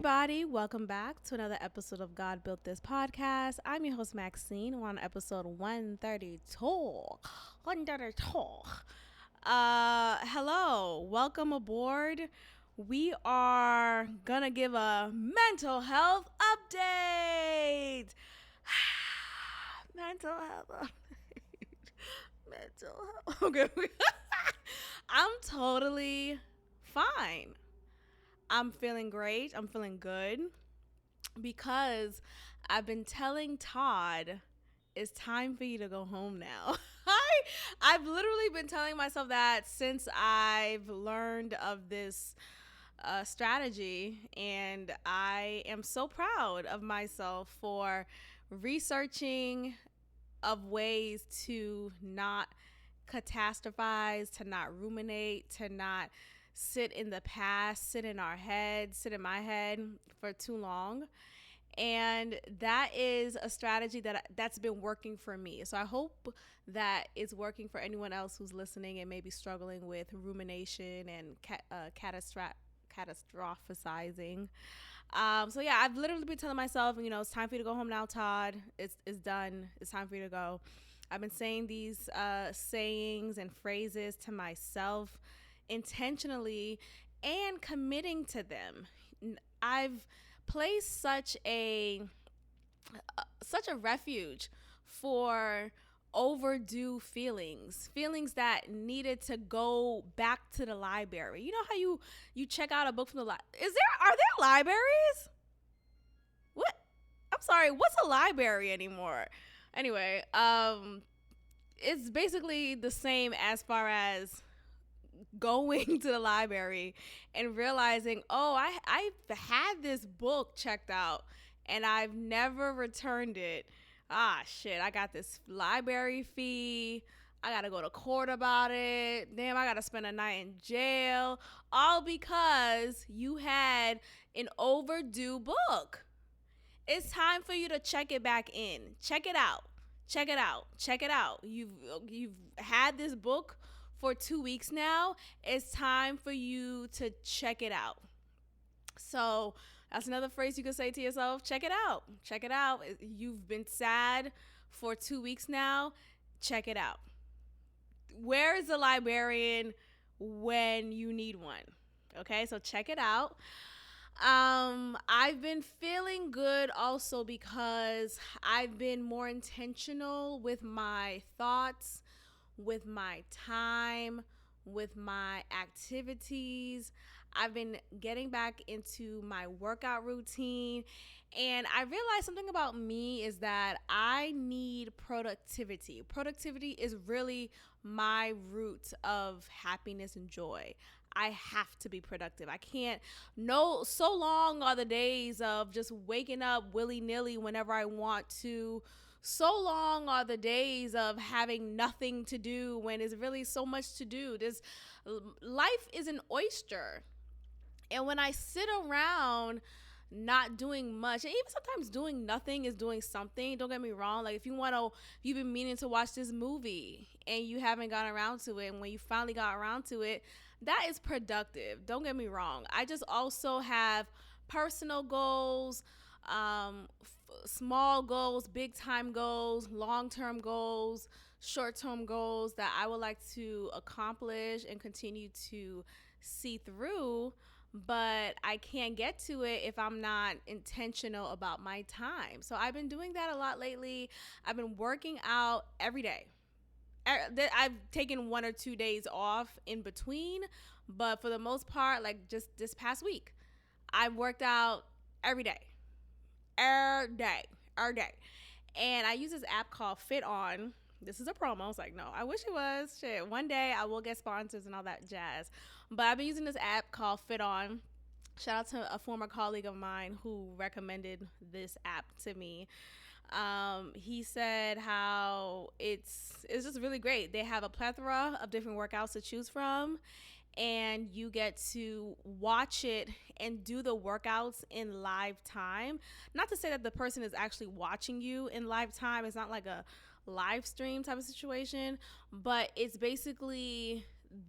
everybody. Welcome back to another episode of God Built This podcast. I'm your host, Maxine. We're on episode 132. 132. Hello. Welcome aboard. We are going to give a mental health update. Mental health update. Mental health. Okay. I'm totally fine. I'm feeling great. I'm feeling good because I've been telling Todd it's time for you to go home now. I've literally been telling myself that since I've learned of this strategy, and I am so proud of myself for researching of ways to not catastrophize, to not ruminate, to not sit in the past, sit in our head, sit in my head for too long. And that is a strategy that's been working for me. So I hope that it's working for anyone else who's listening and maybe struggling with rumination and catastrophizing. So yeah, I've literally been telling myself, it's time for you to go home now, Todd. It's done. It's time for you to go. I've been saying these sayings and phrases to myself intentionally and committing to them. I've placed such a refuge for overdue feelings that needed to go back to the library. You know how you check out a book from the library? Are there libraries? What? I'm sorry, what's a library anymore? Anyway, it's basically the same as far as going to the library and realizing, oh, I've had this book checked out and I've never returned it. Shit, I got this library fee. I got to go to court about it. Damn, I got to spend a night in jail. All because you had an overdue book. It's time for you to check it back in. Check it out. Check it out. Check it out. You've had this book for 2 weeks now. It's time for you to check it out. So that's another phrase you can say to yourself. Check it out. Check it out. You've been sad for 2 weeks now. Check it out. Where is the librarian when you need one? Okay, so check it out. I've been feeling good also because I've been more intentional with my thoughts, with my time, with my activities. I've been getting back into my workout routine, and I realized something about me is that I need productivity. Productivity is really my root of happiness and joy. I have to be productive. I can't. No, so long are the days of just waking up willy-nilly whenever I want to. So long are the days of having nothing to do when there's really so much to do. Life is an oyster. And when I sit around not doing much, and even sometimes doing nothing is doing something. Don't get me wrong. Like if you've been meaning to watch this movie and you haven't gotten around to it, and when you finally got around to it, that is productive. Don't get me wrong. I just also have personal goals, small goals, big time goals, long-term goals, short-term goals that I would like to accomplish and continue to see through, but I can't get to it if I'm not intentional about my time. So I've been doing that a lot lately. I've been working out every day. I've taken 1 or 2 days off in between, but for the most part, like just this past week, I've worked out every day. Every day. And I use this app called Fit On. This is a promo. I was like, no, I wish it was. Shit, one day I will get sponsors and all that jazz. But I've been using this app called Fit On. Shout out to a former colleague of mine who recommended this app to me. He said how it's just really great. They have a plethora of different workouts to choose from, and you get to watch it and do the workouts in live time. Not to say that the person is actually watching you in live time. It's not like a live stream type of situation, but it's basically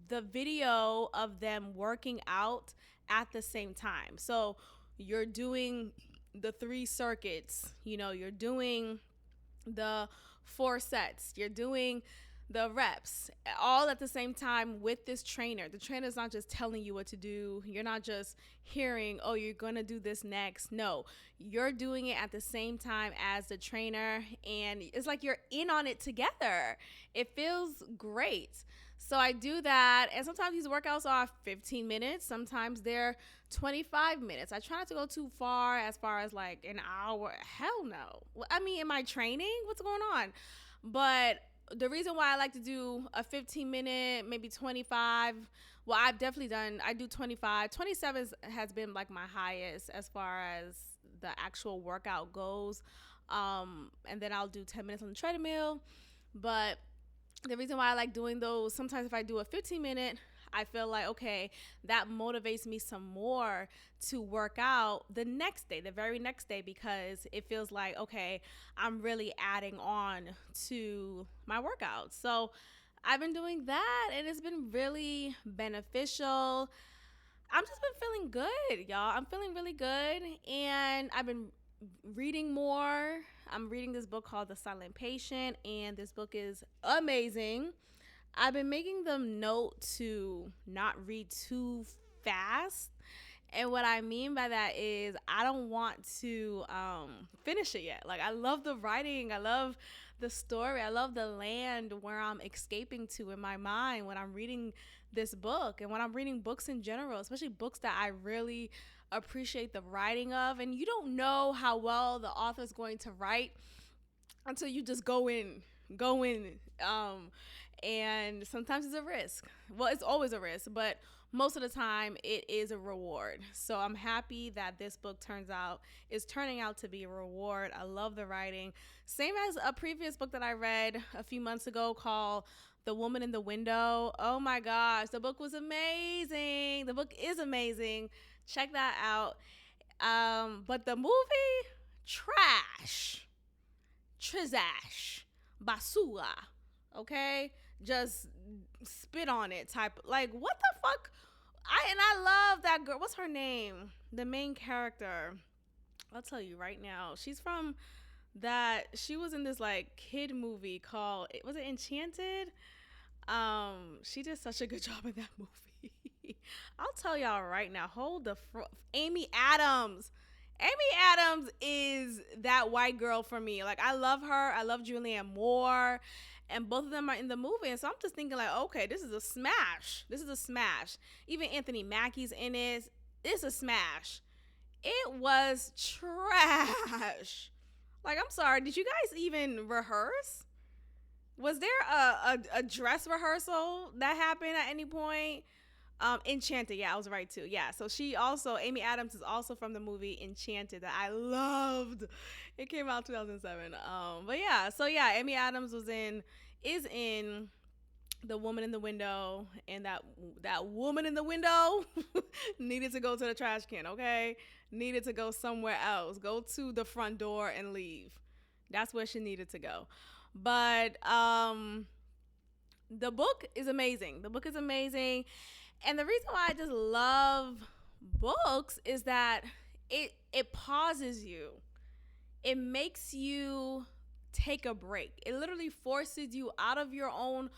the video of them working out at the same time. So you're doing the 3 circuits, you're doing the 4 sets, you're doing the reps all at the same time with this trainer. The trainer's not just telling you what to do. You're not just hearing, oh, you're going to do this next. No, you're doing it at the same time as the trainer, and it's like you're in on it together. It feels great. So I do that, and sometimes these workouts are 15 minutes, sometimes they're 25 minutes. I try not to go too far as like an hour. Hell no. I mean, am I training? What's going on? But the reason why I like to do a 15-minute, maybe 25, well, I do 25. 27 has been like my highest as far as the actual workout goes. And then I'll do 10 minutes on the treadmill. But the reason why I like doing those, sometimes if I do a 15-minute, I feel like, okay, that motivates me some more to work out the next day, the very next day, because it feels like, okay, I'm really adding on to my workouts. So I've been doing that, and it's been really beneficial. I've just been feeling good, y'all. I'm feeling really good, and I've been reading more. I'm reading this book called The Silent Patient, and this book is amazing. I've been making them note to not read too fast. And what I mean by that is I don't want to finish it yet. Like, I love the writing. I love the story. I love the land where I'm escaping to in my mind when I'm reading this book, and when I'm reading books in general, especially books that I really appreciate the writing of. And you don't know how well the author's going to write until you just go in. And sometimes it's a risk. Well, it's always a risk, but most of the time it is a reward. So I'm happy that this book is turning out to be a reward. I love the writing. Same as a previous book that I read a few months ago called The Woman in the Window. Oh my gosh, the book was amazing. The book is amazing. Check that out. But the movie, trash. Trizash. Basura. Okay? Just spit on it type. Like, what the fuck? I love that girl. What's her name? The main character. I'll tell you right now. She was in this like kid movie called, was it Enchanted? She did such a good job in that movie. I'll tell y'all right now. Amy Adams. Amy Adams is that white girl for me. Like, I love her. I love Julianne Moore. And both of them are in the movie. And so I'm just thinking, like, okay, this is a smash. This is a smash. Even Anthony Mackie's in it. It's a smash. It was trash. Like, I'm sorry. Did you guys even rehearse? Was there a dress rehearsal that happened at any point? Enchanted. Yeah, I was right too. Yeah. So Amy Adams is also from the movie Enchanted that I loved. It came out 2007. But yeah, so yeah, Amy Adams is in The Woman in the Window, and that woman in the window needed to go to the trash can, okay? Needed to go somewhere else. Go to the front door and leave. That's where she needed to go. But the book is amazing. The book is amazing. And the reason why I just love books is that it pauses you. It makes you take a break. It literally forces you out of your own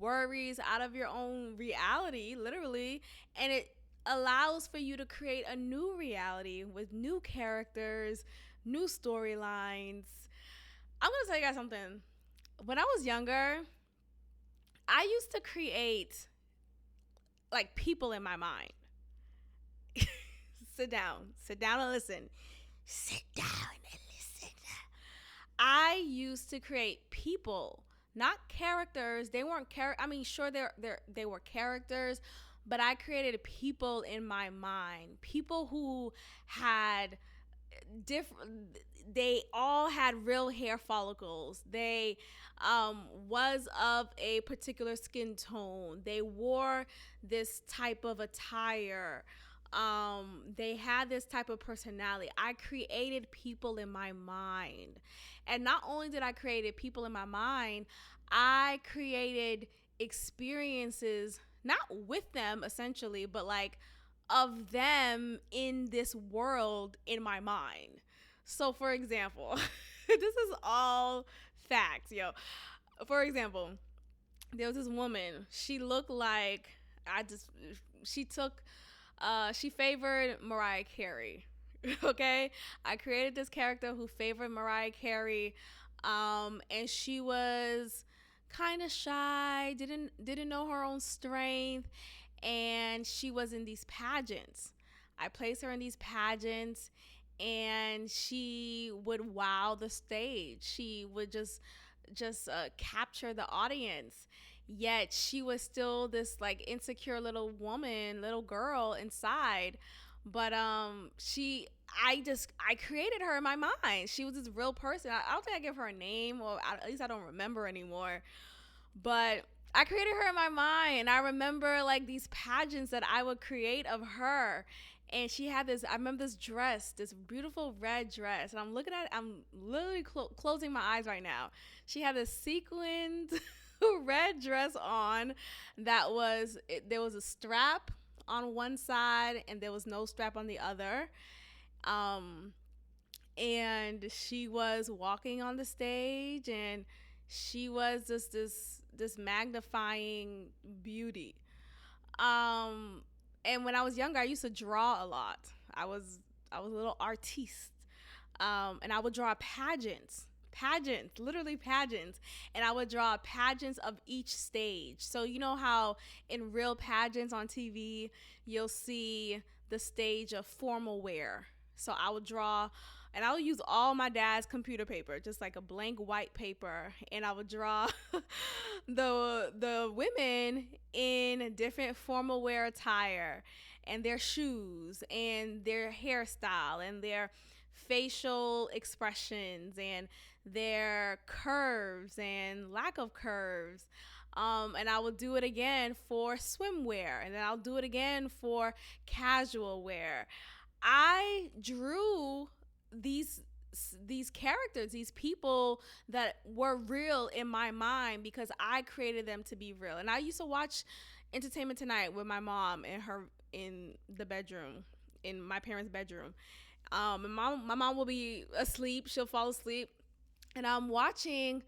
worries, out of your own reality, literally, and it allows for you to create a new reality with new characters, new storylines. I'm going to tell you guys something. When I was younger, I used to create like people in my mind. Sit down and listen. Sit down and listen. I used to create people, not characters. They weren't sure they were characters, but I created people in my mind. People who had they all had real hair follicles. They was of a particular skin tone. They wore this type of attire. They had this type of personality. I created people in my mind. And not only did I create people in my mind, I created experiences, not with them essentially, but like of them in this world in my mind. So, for example, this is all facts, yo. For example, there was this woman. She looked like I just she took she favored Mariah Carey. Okay? I created this character who favored Mariah Carey, and she was kind of shy, didn't know her own strength, and she was in these pageants. I placed her in these pageants, and she would wow the stage. She would just capture the audience. Yet she was still this like insecure little woman, little girl inside. But I created her in my mind. She was this real person. I don't think I give her a name, or at least I don't remember anymore. But I created her in my mind. I remember like these pageants that I would create of her. And she had this, I remember this dress, this beautiful red dress. And I'm looking at it, I'm literally closing my eyes right now. She had this sequined red dress on there was a strap on one side and there was no strap on the other. Um, and she was walking on the stage, and she was just this magnifying beauty. Um, and when I was younger, I used to draw a lot. I was a little artiste, and I would draw pageants, literally pageants, and I would draw pageants of each stage. So you know how in real pageants on TV, you'll see the stage of formal wear. So I would draw, and I would use all my dad's computer paper, just like a blank white paper, and I would draw the women in different formal wear attire, and their shoes and their hairstyle and their facial expressions and their curves and lack of curves. And I will do it again for swimwear, and then I'll do it again for casual wear. I drew these these characters, these people that were real in my mind because I created them to be real. And I used to watch Entertainment Tonight with my mom and her in the bedroom, in my parents' bedroom. And my mom will be asleep. She'll fall asleep, and I'm watching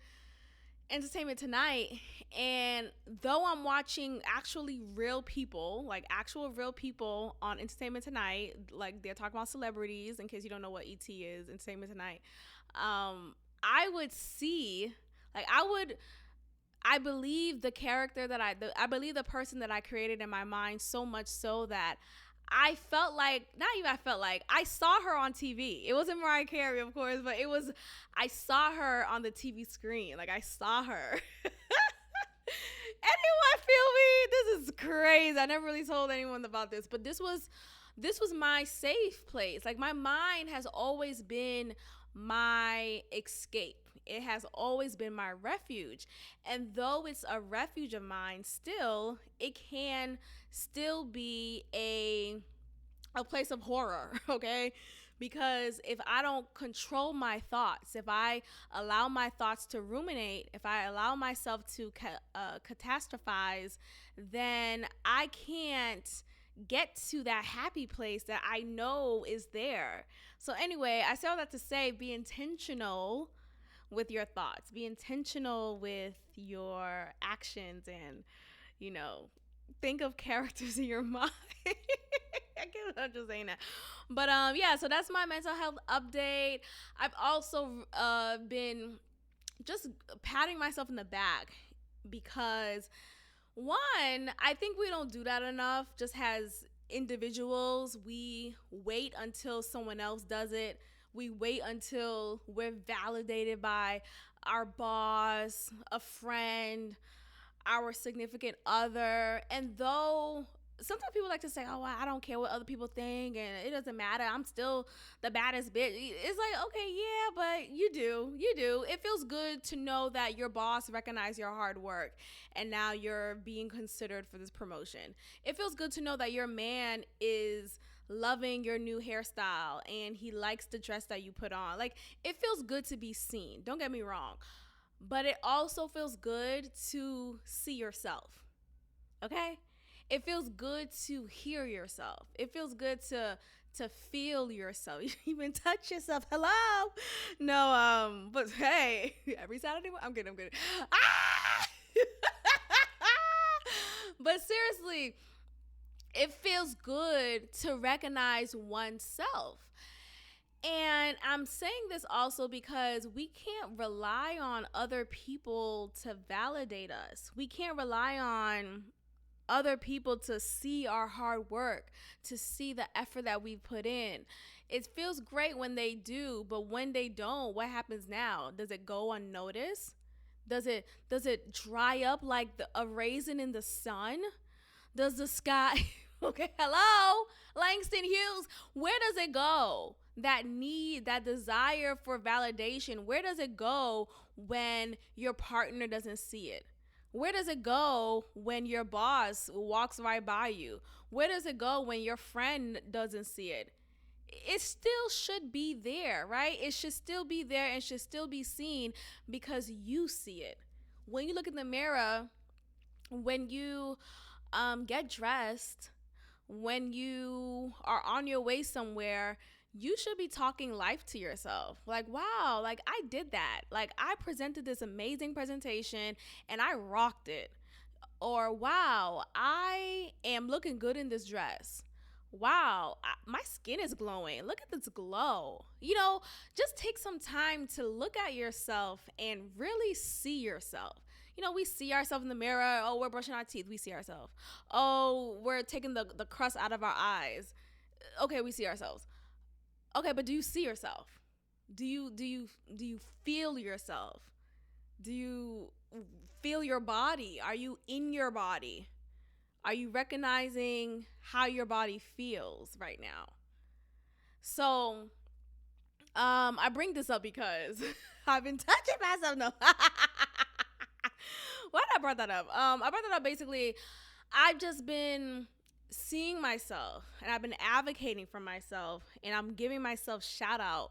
Entertainment Tonight, and though I'm watching actually real people, like actual real people on Entertainment Tonight, like they're talking about celebrities, in case you don't know what ET is, Entertainment Tonight, I would see, like I believe the character that I believe the person that I created in my mind so much so that I felt like, not even I felt like, I saw her on TV. It wasn't Mariah Carey, of course, but I saw her on the TV screen. Like, I saw her. Anyone feel me? This is crazy. I never really told anyone about this, but this was my safe place. Like, my mind has always been my escape. It has always been my refuge. And though it's a refuge of mine, still, it can still be a place of horror, okay? Because if I don't control my thoughts, if I allow my thoughts to ruminate, if I allow myself to catastrophize, then I can't get to that happy place that I know is there. So anyway, I say all that to say, be intentional with your thoughts. Be intentional with your actions, and, you know, think of characters in your mind. I guess I'm just saying that. But yeah, so that's my mental health update. I've also been just patting myself in the back because, one, I think we don't do that enough. Just as individuals, we wait until someone else does it. We wait until we're validated by our boss, a friend, our significant other. And though sometimes people like to say, oh, I don't care what other people think and it doesn't matter, I'm still the baddest bitch. It's like, okay, yeah, but you do. It feels good to know that your boss recognized your hard work and now you're being considered for this promotion. It feels good to know that your man is loving your new hairstyle and he likes the dress that you put on. Like, it feels good to be seen, don't get me wrong, but it also feels good to see yourself, okay? It feels good to hear yourself. It feels good to feel yourself. You even touch yourself. Hello. No, but hey, every Saturday I'm kidding, I'm kidding. Ah! But seriously, it feels good to recognize oneself. And I'm saying this also because we can't rely on other people to validate us. We can't rely on other people to see our hard work, to see the effort that we put in. It feels great when they do, but when they don't, what happens now? Does it go unnoticed? Does it dry up like a raisin in the sun? Does the sky okay, hello, Langston Hughes, where does it go? That need, that desire for validation, where does it go when your partner doesn't see it? Where does it go when your boss walks right by you? Where does it go when your friend doesn't see it? It still should be there, right? It should still be there and should still be seen because you see it. When you look in the mirror, when you get dressed, when you are on your way somewhere, you should be talking life to yourself. Like, wow, like I did that. Like I presented this amazing presentation and I rocked it. Or, wow, I am looking good in this dress. Wow, my skin is glowing. Look at this glow. Just take some time to look at yourself and really see yourself. We see ourselves in the mirror. Oh, we're brushing our teeth. We see ourselves. Oh, we're taking the crust out of our eyes. Okay, we see ourselves. Okay, but do you see yourself? Do you feel yourself? Do you feel your body? Are you in your body? Are you recognizing how your body feels right now? So, I bring this up because I've been touching myself. No. Why did I brought that up? I brought that up basically. I've just been seeing myself and I've been advocating for myself and I'm giving myself shout out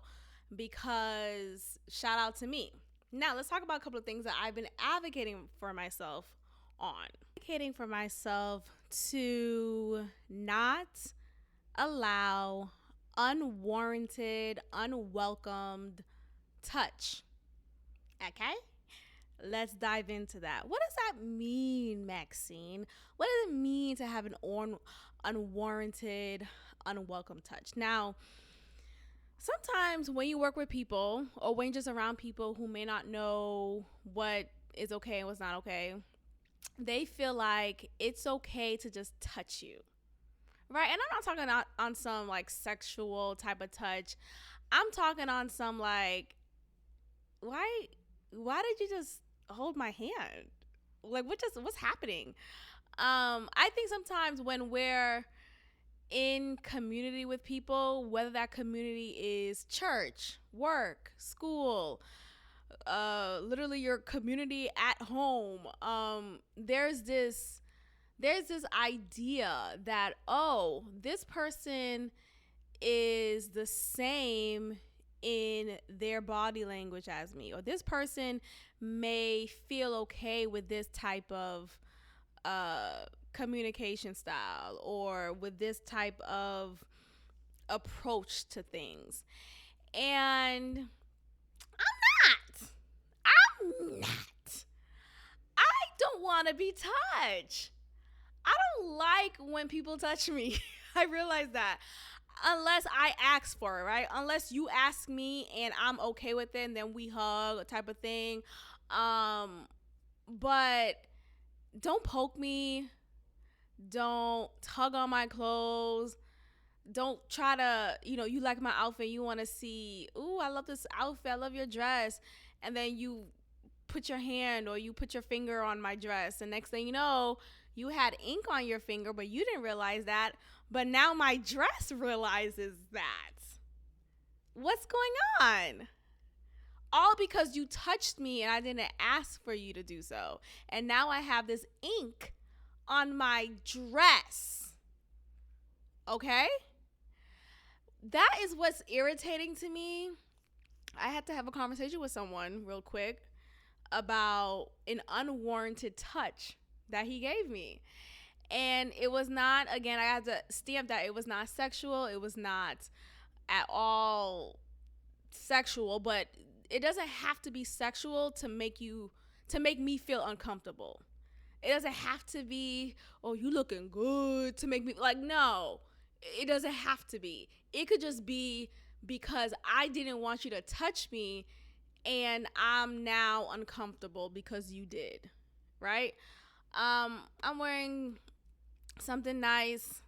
because shout out to me. Now, let's talk about a couple of things that I've been advocating for myself on. Advocating for myself to not allow unwarranted, unwelcomed touch. Okay? Let's dive into that. What does that mean, Maxine? What does it mean to have an unwarranted, unwelcome touch? Now, sometimes when you work with people or when you're just around people who may not know what is okay and what's not okay, they feel like it's okay to just touch you. Right? And I'm not talking on some like sexual type of touch. I'm talking on some like, why did you just hold my hand? Like what's happening? I think sometimes when we're in community with people, whether that community is church, work, school, literally your community at home, there's this idea that, oh, this person is the same in their body language as me, or this person may feel okay with this type of communication style or with this type of approach to things. And I'm not. I don't want to be touched. I don't like when people touch me. I realize that. Unless I ask for it, right? Unless you ask me and I'm okay with it and then we hug type of thing. But don't poke me. Don't tug on my clothes. Don't try to, you like my outfit. You want to see, ooh, I love this outfit. I love your dress. And then you put your hand or you put your finger on my dress. And next thing you know, you had ink on your finger, but you didn't realize that. But now my dress realizes that. What's going on? All because you touched me and I didn't ask for you to do so. And now I have this ink on my dress. Okay? That is what's irritating to me. I had to have a conversation with someone real quick about an unwarranted touch that he gave me. And it was not, again, I had to stamp that it was not sexual. It was not at all sexual, but it doesn't have to be sexual to make me feel uncomfortable. It doesn't have to be, oh, you looking good to make me like, no. It doesn't have to be. It could just be because I didn't want you to touch me and I'm now uncomfortable because you did. Right? I'm wearing something nice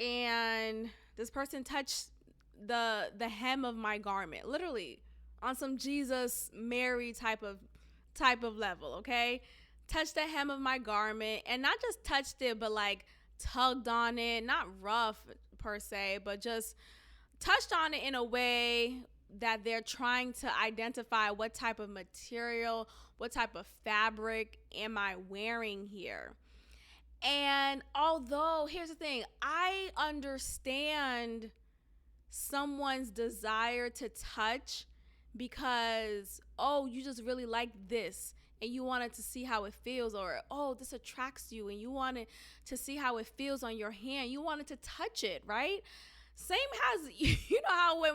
and this person touched the hem of my garment, literally on some Jesus Mary type of level, okay? Touched the hem of my garment and not just touched it, but like tugged on it, not rough per se, but just touched on it in a way that they're trying to identify what type of material, what type of fabric am I wearing here. And although, here's the thing, I understand someone's desire to touch because, oh, you just really like this and you wanted to see how it feels, or oh, this attracts you and you wanted to see how it feels on your hand. You wanted to touch it, right? Same as, you know how when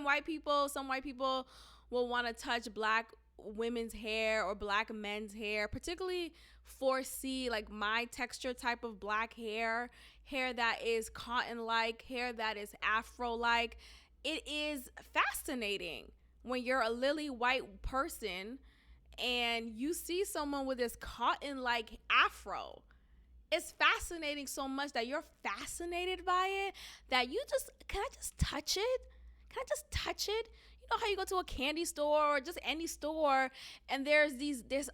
some white people will want to touch black women's hair or black men's hair, particularly 4C, like my texture type of black hair that is cotton like, hair that is afro like. It is fascinating when you're a lily white person and you see someone with this cotton like afro. It's fascinating so much that you're fascinated by it that you just, can I just touch it? Can I just touch it? You know how you go to a candy store or just any store and there's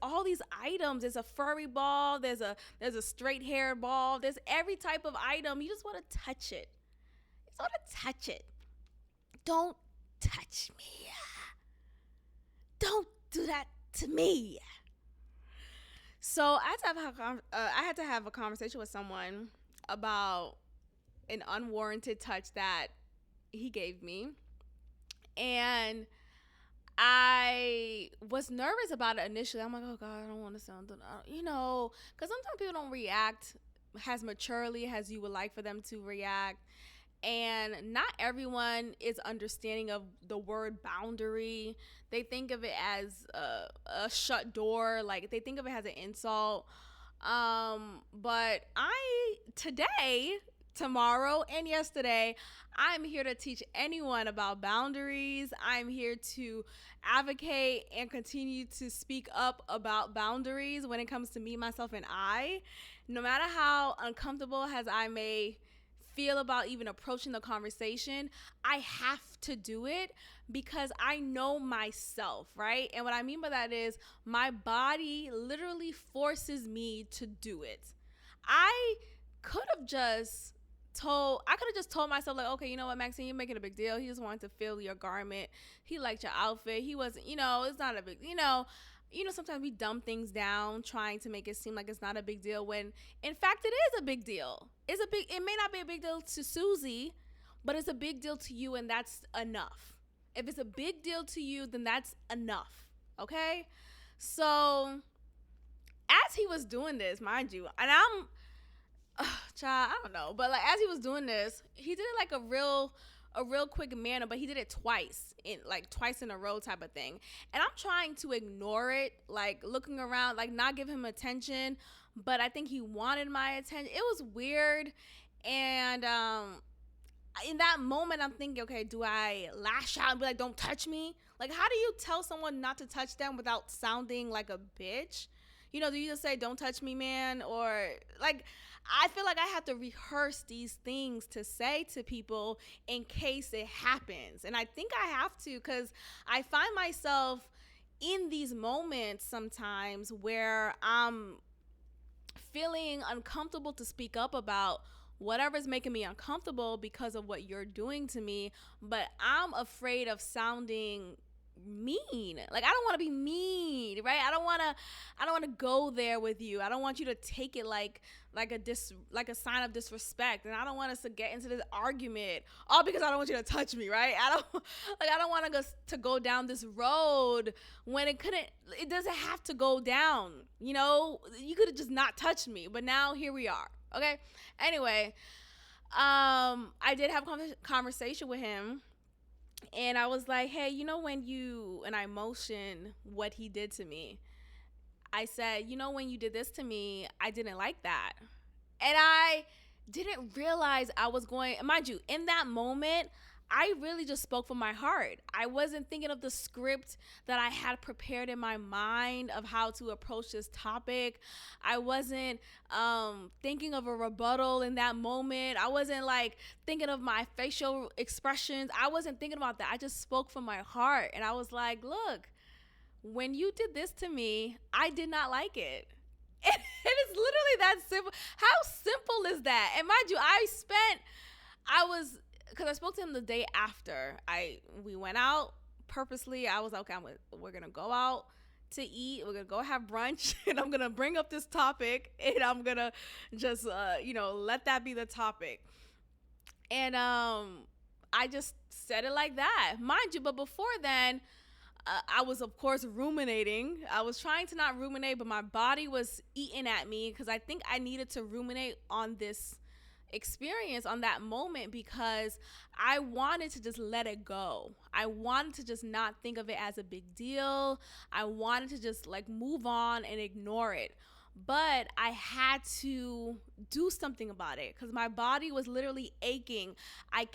all these items. There's a furry ball, there's a straight hair ball, there's every type of item. You just want to touch it. You just want to touch it. Don't touch me. Don't do that to me. So I had to have a conversation with someone about an unwarranted touch that he gave me. And I was nervous about it initially. I'm like, oh God, I don't want to sound, because sometimes people don't react as maturely as you would like for them to react. And not everyone is understanding of the word boundary. They think of it as a shut door. Like they think of it as an insult. But today, tomorrow, and yesterday, I'm here to teach anyone about boundaries. I'm here to advocate and continue to speak up about boundaries when it comes to me, myself, and I. No matter how uncomfortable as I may feel about even approaching the conversation, I have to do it because I know myself, right? And what I mean by that is my body literally forces me to do it. I could have just told myself, like, okay, you know what, Maxine, you're making a big deal. He just wanted to feel your garment. He liked your outfit. He wasn't, it's not a big, sometimes we dumb things down trying to make it seem like it's not a big deal when in fact it is a big deal. It may not be a big deal to Susie, but it's a big deal to you, and that's enough. If it's a big deal to you, then that's enough. Okay? So as he was doing this, mind you, and child, I don't know, but like as he was doing this, he did it like a real quick manner, but he did it twice in a row type of thing. And I'm trying to ignore it, like looking around, like not give him attention, but I think he wanted my attention. It was weird. And in that moment, I'm thinking, okay, do I lash out and be like, don't touch me? Like, how do you tell someone not to touch them without sounding like a bitch? Do you just say, don't touch me, man? Or like, I feel like I have to rehearse these things to say to people in case it happens. And I think I have to, because I find myself in these moments sometimes where I'm feeling uncomfortable to speak up about whatever's making me uncomfortable because of what you're doing to me, but I'm afraid of sounding mean. Like I don't want to be mean, right? I don't want to go there with you. I don't want you to take it like a sign of disrespect, and I don't want us to get into this argument all because I don't want you to touch me, right? I don't want to go down this road when it doesn't have to go down. You could have just not touched me, but now here we are. Okay. Anyway, I did have a conversation with him, and I was like, hey, when you, and I motioned what he did to me. I said, when you did this to me, I didn't like that. And I didn't realize I was going, mind you, in that moment, I really just spoke from my heart. I wasn't thinking of the script that I had prepared in my mind of how to approach this topic. I wasn't thinking of a rebuttal in that moment. I wasn't like thinking of my facial expressions. I wasn't thinking about that. I just spoke from my heart. And I was like, look, when you did this to me, I did not like it. It is literally that simple. How simple is that? And mind you, because I spoke to him the day after. We went out purposely. I was like, okay, we're gonna go out to eat. We're gonna go have brunch, and I'm gonna bring up this topic, and I'm gonna just let that be the topic. And I just said it like that, mind you. But before then, I was, of course, ruminating. I was trying to not ruminate, but my body was eating at me because I think I needed to ruminate on this experience, on that moment, because I wanted to just let it go. I wanted to just not think of it as a big deal. I wanted to just like move on and ignore it. But I had to do something about it because my body was literally aching. I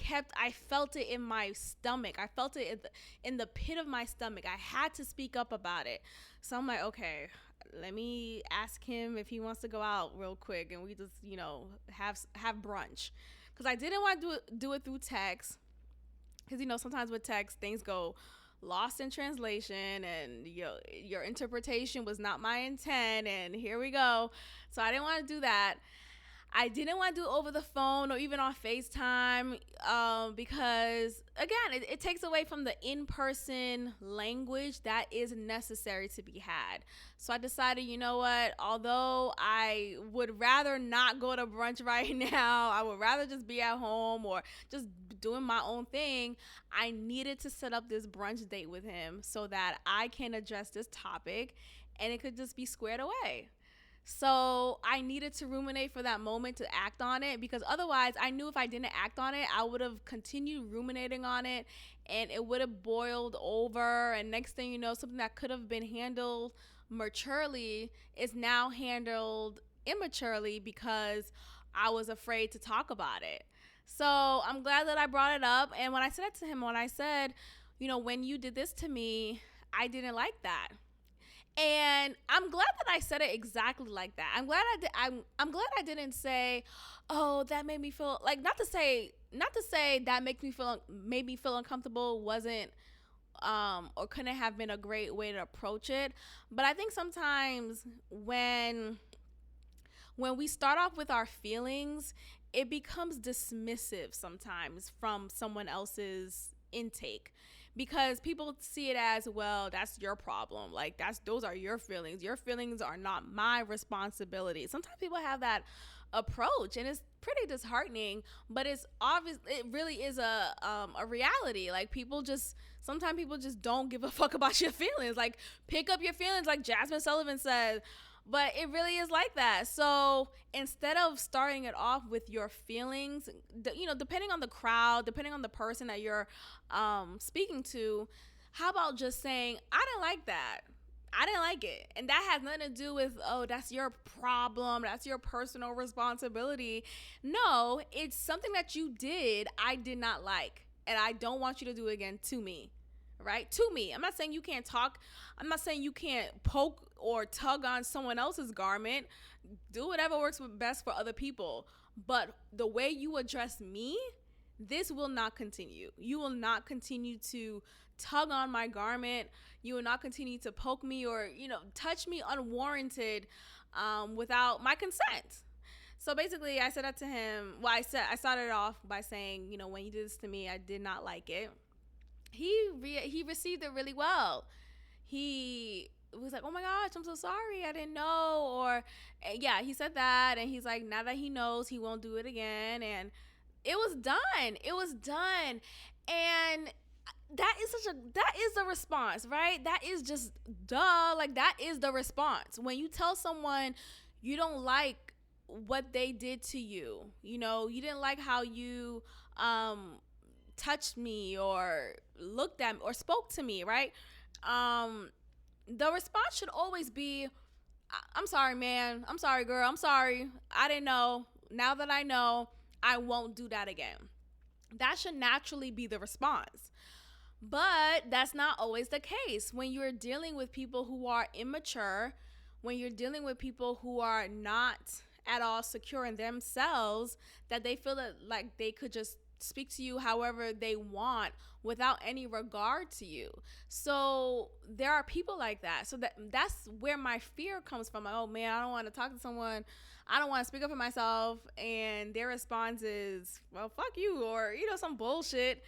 felt it in my stomach. I felt it in the pit of my stomach. I had to speak up about it. So I'm like, okay, let me ask him if he wants to go out real quick and we just, have brunch. Because I didn't want to do it through text. Because, sometimes with text, things go lost in translation, and your interpretation was not my intent, and here we go. So I didn't want to do that. I didn't want to do it over the phone or even on FaceTime, because again, it takes away from the in-person language that is necessary to be had. So I decided, you know what, although I would rather not go to brunch right now, I would rather just be at home or just doing my own thing, I needed to set up this brunch date with him so that I can address this topic and it could just be squared away. So I needed to ruminate for that moment to act on it, because otherwise I knew if I didn't act on it, I would have continued ruminating on it and it would have boiled over. And next thing you know, something that could have been handled maturely is now handled immaturely because I was afraid to talk about it. So I'm glad that I brought it up. And when I said that to him, when I said, when you did this to me, I didn't like that. And I'm glad that I said it exactly like that. I'm glad I did. I'm glad I didn't say, "Oh, that made me feel like," not to say that made me feel uncomfortable wasn't or couldn't have been a great way to approach it. But I think sometimes when we start off with our feelings, it becomes dismissive sometimes from someone else's intake, because people see it as, well, that's your problem, like those are your feelings are not my responsibility. Sometimes people have that approach and it's pretty disheartening, but it's obvious, it really is a reality. Like sometimes people just don't give a fuck about your feelings. Like, pick up your feelings, like Jasmine Sullivan said. But it really is like that. So instead of starting it off with your feelings, depending on the crowd, depending on the person that you're speaking to, how about just saying, I didn't like that. I didn't like it. And that has nothing to do with, oh, that's your problem, that's your personal responsibility. No, it's something that you did I did not like, and I don't want you to do it again to me. Right? To me. I'm not saying you can't talk. I'm not saying you can't poke or tug on someone else's garment. Do whatever works best for other people. But the way you address me, this will not continue. You will not continue to tug on my garment. You will not continue to poke me or, touch me unwarranted without my consent. So basically, I said that to him. Well, I started off by saying, when you did this to me, I did not like it. He received it really well. He was like, oh my gosh, I'm so sorry, I didn't know. Or yeah, he said that, and he's like, now that he knows, he won't do it again. And it was done. And that is the response, right? That is just duh. Like, that is the response when you tell someone you don't like what they did to you. You know, you didn't like how you um touched me or looked at me or spoke to me, right? Um the response should always be, I'm sorry, man. I'm sorry, girl. I'm sorry. I didn't know. Now that I know, I won't do that again. That should naturally be the response. But that's not always the case. When you're dealing with people who are immature, when you're dealing with people who are not at all secure in themselves, that they feel that like they could just speak to you however they want without any regard to you. So there are people like that. So that's where my fear comes from. Like, oh man, I don't want to talk to someone. I don't want to speak up for myself. And their response is, well, fuck you, or, you know, some bullshit.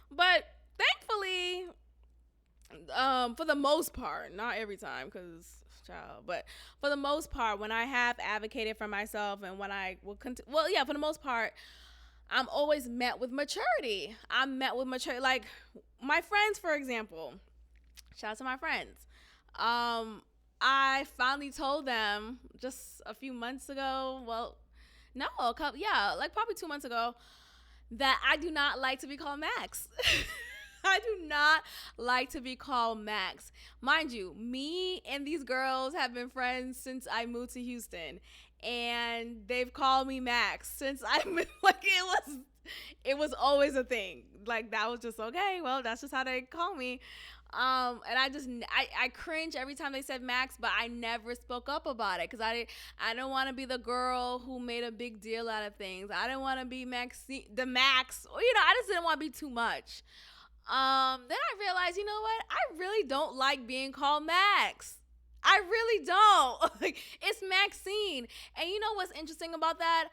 But thankfully, for the most part, not every time, because child, but for the most part, when I have advocated for myself and when I will well, yeah, for the most part, I'm always met with maturity. I'm met with maturity. Like my friends, for example, shout out to my friends. Um, I finally told them just a few months ago. Well, no, a couple, yeah, like probably 2 months ago, that I do not like to be called Max. I do not like to be called Max. Mind you, me and these girls have been friends since I moved to Houston. And they've called me Max since I like it was always a thing. Like that was just okay. Well, that's just how they call me. And I cringe every time they said Max, but I never spoke up about it because I don't want to be the girl who made a big deal out of things. I didn't want to be the Max, or I just didn't want to be too much. Then I realized, you know what? I really don't like being called Max. I really don't. Like it's Maxine. And you know what's interesting about that?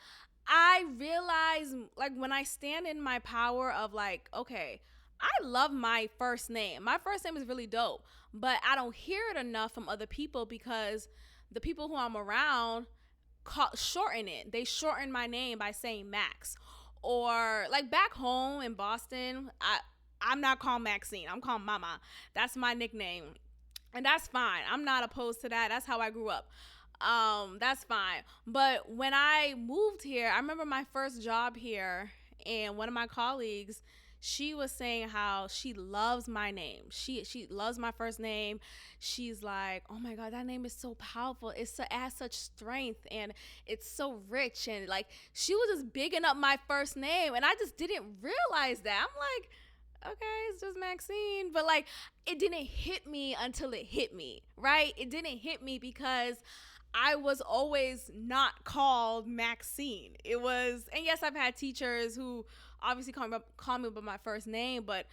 I realize like when I stand in my power of like, okay, I love my first name. My first name is really dope, but I don't hear it enough from other people because the people who I'm around shorten it. They shorten my name by saying Max. Or like back home in Boston, I'm not called Maxine. I'm called Mama. That's my nickname. And that's fine. I'm not opposed to that. That's how I grew up. That's fine. But when I moved here, I remember my first job here, and one of my colleagues, she was saying how she loves my name. She loves my first name. She's like, oh my God, that name is so powerful. It has such strength and it's so rich. And like she was just bigging up my first name, and I just didn't realize that. I'm like, okay, it's just Maxine. But like, it didn't hit me until it hit me, right? It didn't hit me because I was always not called Maxine. It was, and yes, I've had teachers who obviously call me by my first name, but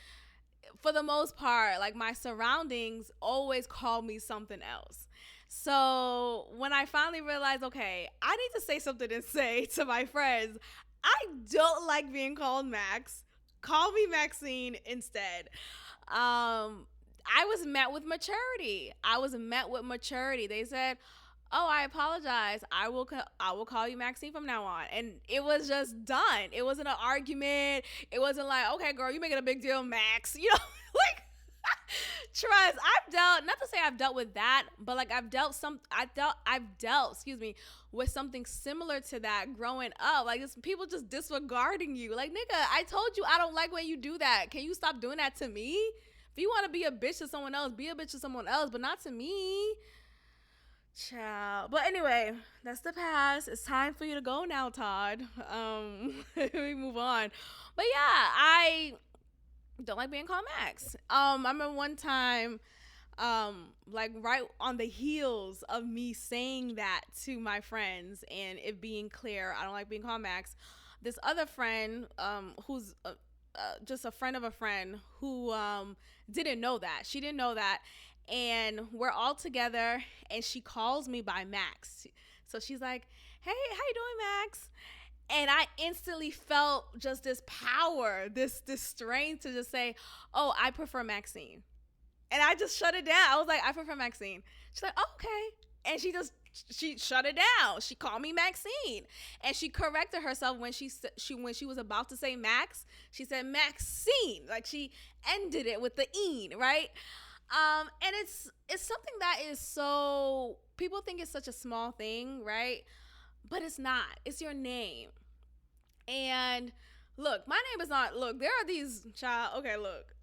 for the most part, like my surroundings always call me something else. So when I finally realized, okay, I need to say something and say to my friends, I don't like being called Max. Call me Maxine instead. I was met with maturity. They said, "Oh, I apologize. I will call you Maxine from now on." And it was just done. It wasn't an argument. It wasn't like, "Okay, girl, you making a big deal, Max." Like trust. I've dealt, not to say I've dealt with that, but like I've dealt, excuse me, with something similar to that growing up. Like it's people just disregarding you. Like, nigga, I told you I don't like when you do that. Can you stop doing that to me? If you want to be a bitch to someone else, be a bitch to someone else, but not to me. Child. But anyway, that's the past. It's time for you to go now, Todd. We move on. But yeah, I don't like being called Max. I remember one time, like right on the heels of me saying that to my friends and it being clear, I don't like being called Max. This other friend, who's just a friend of a friend who didn't know that. She didn't know that. And we're all together and she calls me by Max. So she's like, "Hey, how you doing, Max?" And I instantly felt just this power, this strength to just say, "Oh, I prefer Maxine." And I just shut it down. I was like, "I prefer Maxine." She's like, "Oh, okay." And she shut it down. She called me Maxine, and she corrected herself when when she was about to say Max. She said Maxine, like she ended it with the "een," right? And it's something that is so, people think it's such a small thing, right? but it's not. It's your name. And look, my name is not. Look, there are these child. Okay, look.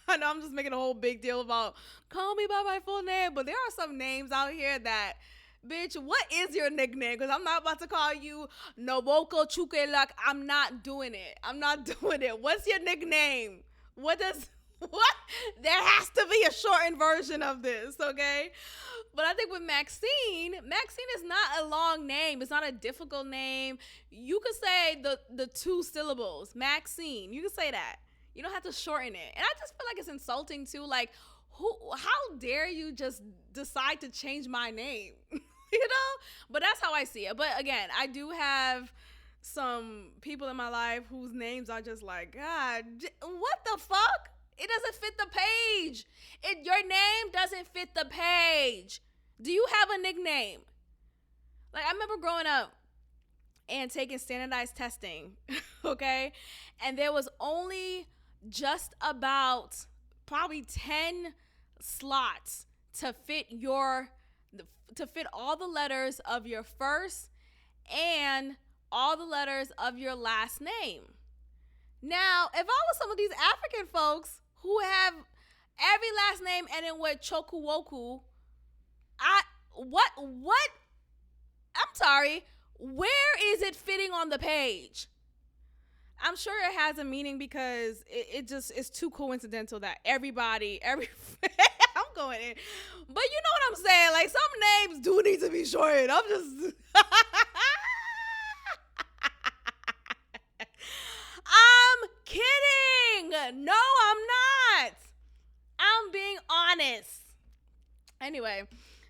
I know I'm just making a whole big deal about call me by my full name, but there are some names out here that, bitch, what is your nickname? Because I'm not about to call you Noboko Chukelak. I'm not doing it. I'm not doing it. What's your nickname? What does what? There has to be a shortened version of this, okay? But I think with Maxine is not a long name. It's not a difficult name. You could say the two syllables, Maxine. You could say that. You don't have to shorten it. And I just feel like it's insulting too. Like, how dare you just decide to change my name? You know? But that's how I see it. But again, I do have some people in my life whose names are just like, God, what the fuck? It doesn't fit the page. Your name doesn't fit the page. Do you have a nickname? Like, I remember growing up and taking standardized testing, okay? And there was only just about probably 10 slots to fit all the letters of your first and all the letters of your last name. Now, if I was some of these African folks who have every last name and then with Chokuwoku, what? I'm sorry. Where is it fitting on the page? I'm sure it has a meaning because it just is too coincidental that I'm going in. But you know what I'm saying? Like, some names do need to be shortened. I'm just I'm kidding. No, I'm not. I'm being honest. Anyway,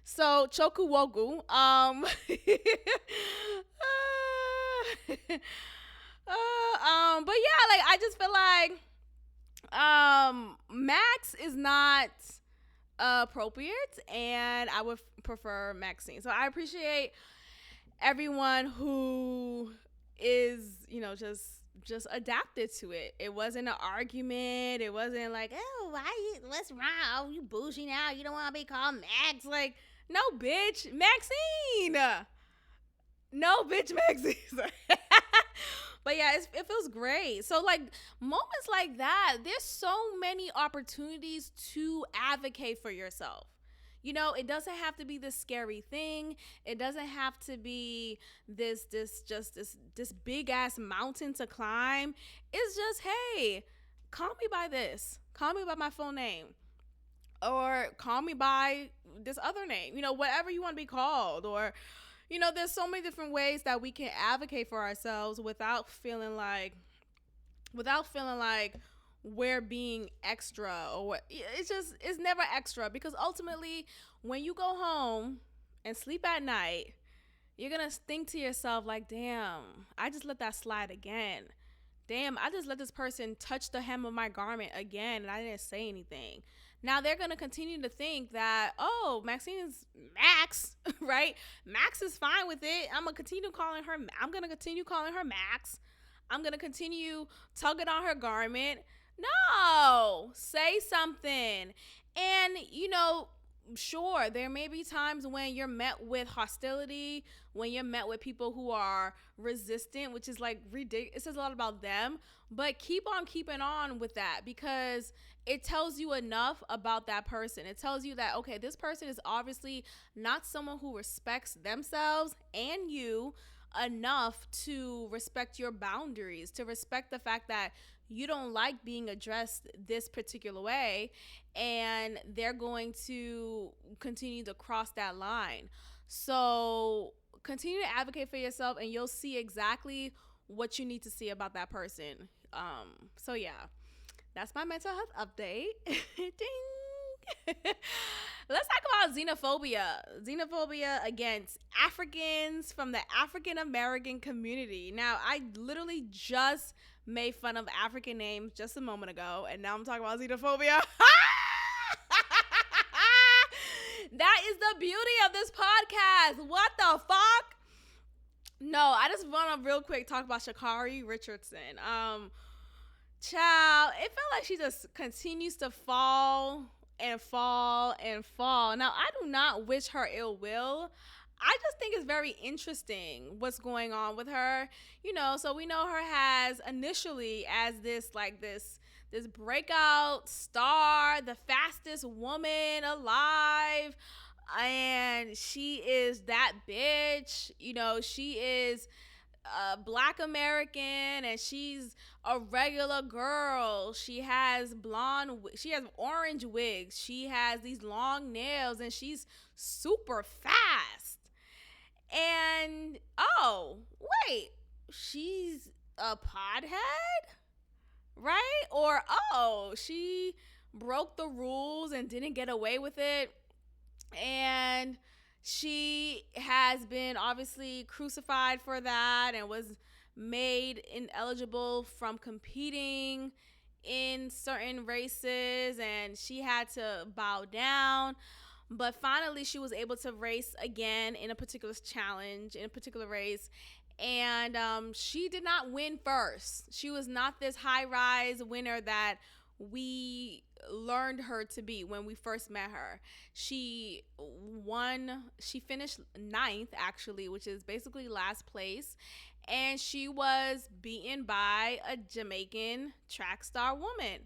so Chokuwogu, but yeah, like I just feel like Max is not appropriate, and I would prefer Maxine. So I appreciate everyone who is, just adapted to it. It wasn't an argument. It wasn't like, oh, what's wrong? Oh, you bougie now. You don't want to be called Max. Like, no, bitch, Maxine. No, bitch, Maxine. But yeah, it feels great. So like moments like that, there's so many opportunities to advocate for yourself. It doesn't have to be this scary thing. It doesn't have to be this big ass mountain to climb. It's just, hey, call me by this. Call me by my full name. Or call me by this other name. Whatever you want to be called. Or, there's so many different ways that we can advocate for ourselves without feeling like we're being extra, or it's never extra, because ultimately when you go home and sleep at night, you're gonna think to yourself like, damn, I just let that slide again. Damn, I just let this person touch the hem of my garment again and I didn't say anything. Now they're gonna continue to think that, oh, Maxine is Max, right? Max is fine with it. I'm gonna continue calling her Max. I'm gonna continue tugging on her garment. No, say something. And, sure, there may be times when you're met with hostility, when you're met with people who are resistant, which is like ridiculous. It says a lot about them, but keep on keeping on with that, because it tells you enough about that person. It tells you that, okay, this person is obviously not someone who respects themselves and you enough to respect your boundaries, to respect the fact that you don't like being addressed this particular way, and they're going to continue to cross that line. So continue to advocate for yourself, and you'll see exactly what you need to see about that person. So yeah, that's my mental health update. Ding. Let's talk about xenophobia against Africans from the African American community. Now, I literally just made fun of African names just a moment ago, and now I'm talking about xenophobia. That is the beauty of this podcast. What the fuck? No, I just want to real quick talk about Sha'Carri Richardson. Child, it felt like she just continues to fall and fall and fall. Now, I do not wish her ill will. I just think it's very interesting what's going on with her. So we know her as initially as this breakout star, the fastest woman alive, and she is that bitch. She is Black American, and she's a regular girl. She has she has orange wigs. She has these long nails, and she's super fast. And oh, wait, she's a pothead, right? Or oh, she broke the rules and didn't get away with it. And she has been obviously crucified for that and was made ineligible from competing in certain races, and she had to bow down. But finally, she was able to race again in a particular challenge, in a particular race. And she did not win first. She was not this high rise winner that we learned her to be when we first met her. She finished ninth, actually, which is basically last place. And she was beaten by a Jamaican track star woman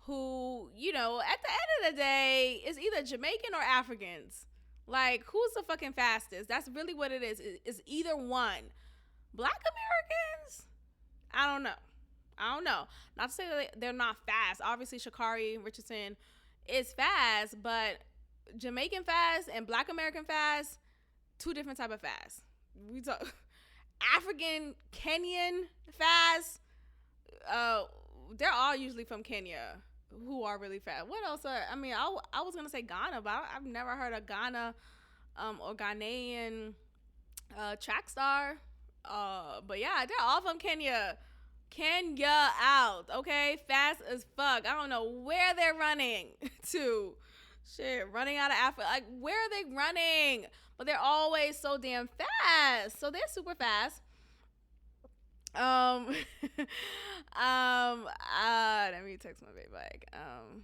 who, at the end of the day, is either Jamaican or Africans. Like, who's the fucking fastest? That's really what it is. It's either one. Black Americans? I don't know. Not to say that they're not fast. Obviously, Sha'Carri Richardson is fast, but Jamaican fast and Black American fast, two different type of fast. We talk African, Kenyan fast. They're all usually from Kenya who are really fast. What else? I was gonna say Ghana, but I've never heard of Ghana or Ghanaian track star. But yeah, they're all from Kenya. Kenya out, okay? Fast as fuck. I don't know where they're running to. Shit, running out of Africa. Like, where are they running? But they're always so damn fast. So they're super fast. Let me text my baby back. I'll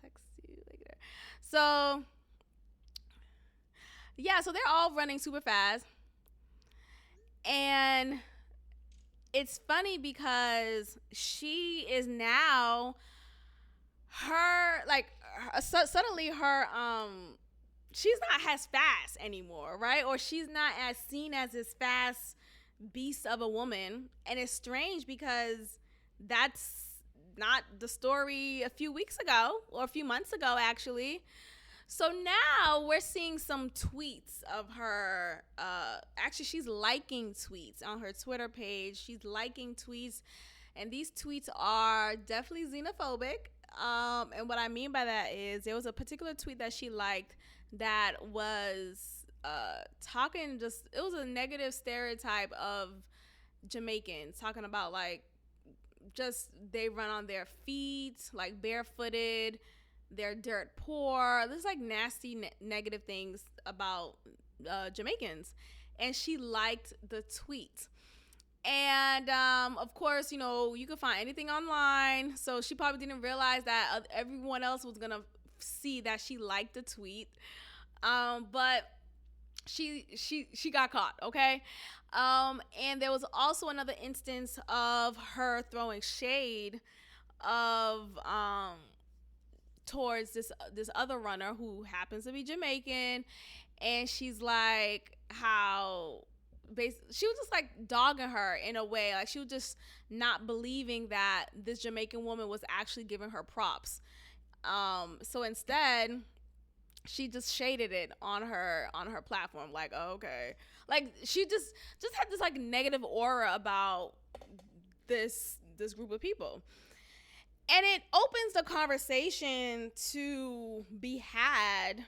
text you later. So, yeah, so they're all running super fast. And it's funny because she is now suddenly she's not as fast anymore, right? Or she's not as seen as this fast beast of a woman. And it's strange because that's not the story a few weeks ago, or a few months ago, actually. So now we're seeing some tweets of her. Actually, she's liking tweets on her Twitter page. She's liking tweets, and these tweets are definitely xenophobic. And what I mean by that is there was a particular tweet that she liked that was it was a negative stereotype of Jamaicans, talking about like just they run on their feet, like barefooted. They're dirt poor. There's like nasty negative things about Jamaicans. And she liked the tweet. And of course, you can find anything online. So she probably didn't realize that everyone else was going to see that she liked the tweet. But she got caught, okay? And there was also another instance of her throwing shade of towards this other runner who happens to be Jamaican, and she's like she was just like dogging her in a way, like she was just not believing that this Jamaican woman was actually giving her props. So instead she just shaded it on her platform, like, oh, okay, like she just had this like negative aura about this group of people. And it opens the conversation to be had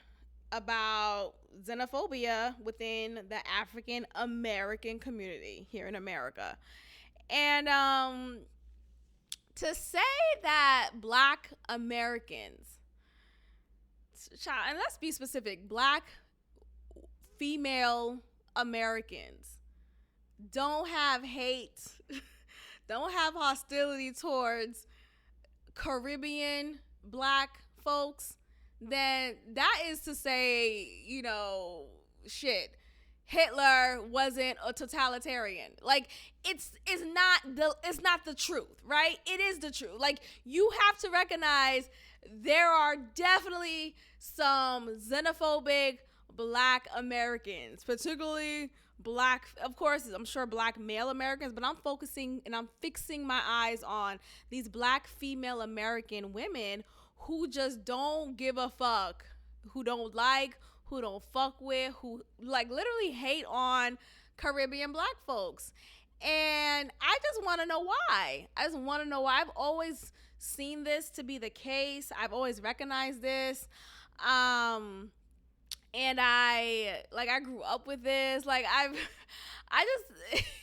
about xenophobia within the African American community here in America. And to say that Black Americans, and let's be specific, Black female Americans don't have hate, don't have hostility towards Caribbean Black folks, then that is to say, shit, Hitler wasn't a totalitarian. Like it's not the truth, right? It is the truth. Like you have to recognize there are definitely some xenophobic black Americans, particularly black, of course, I'm sure black male Americans, but I'm focusing and I'm fixing my eyes on these black female American women who just don't give a fuck, who don't like, who don't fuck with, who like literally hate on Caribbean black folks. And I just want to know why. I just want to know why. I've always seen this to be the case. I've always recognized this. And I grew up with this. Like I just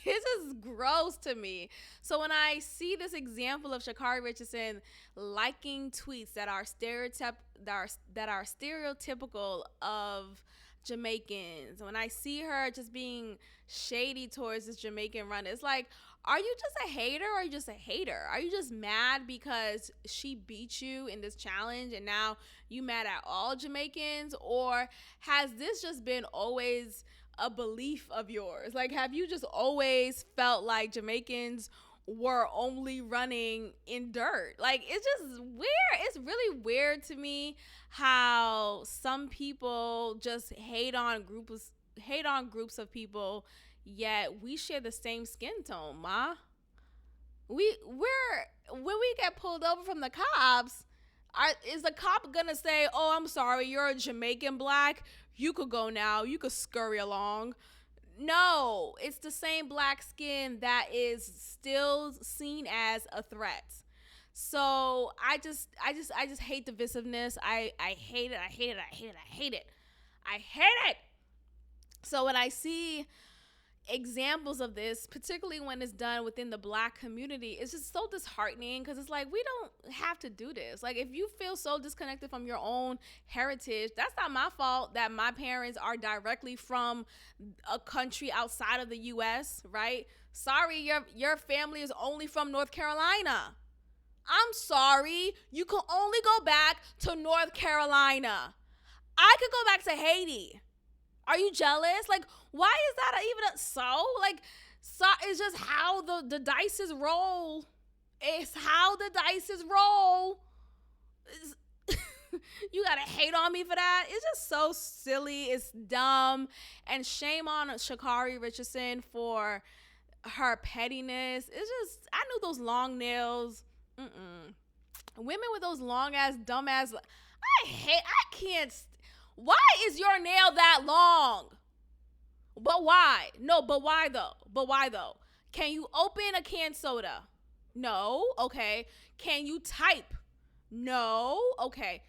it's just gross to me. So when I see this example of Sha'Carri Richardson liking tweets that are stereotypical of Jamaicans, when I see her just being shady towards this Jamaican run, it's like, are you just a hater or are you just a hater? Are you just mad because she beat you in this challenge and now you mad at all Jamaicans? Or has this just been always a belief of yours? Like, have you just always felt like Jamaicans were only running in dirt? Like, it's just weird. It's really weird to me how some people just hate on groups of people, yet we share the same skin tone, ma. We're when we get pulled over from the cops, is the cop gonna say, "Oh, I'm sorry, you're a Jamaican black. You could go now. You could scurry along"? No, it's the same black skin that is still seen as a threat. So I just hate divisiveness. I hate it. I hate it. I hate it. I hate it. I hate it. So when I see examples of this, particularly when it's done within the black community, it's just so disheartening because it's like, we don't have to do this. Like, if you feel so disconnected from your own heritage, that's not my fault that my parents are directly from a country outside of the US, right? Sorry, your family is only from North Carolina. I'm sorry, you can only go back to North Carolina. I could go back to Haiti. Are you jealous? Like, why is that even so? Like, so it's just how the dices roll. It's how the dices roll. You gotta hate on me for that. It's just so silly. It's dumb. And shame on Sha'Carri Richardson for her pettiness. It's just, I knew those long nails. Women with those long ass, dumb ass. I can't. Why is your nail that long? But why? No, but why though? But why though? Can you open a canned soda? No. Okay. Can you type? No. Okay.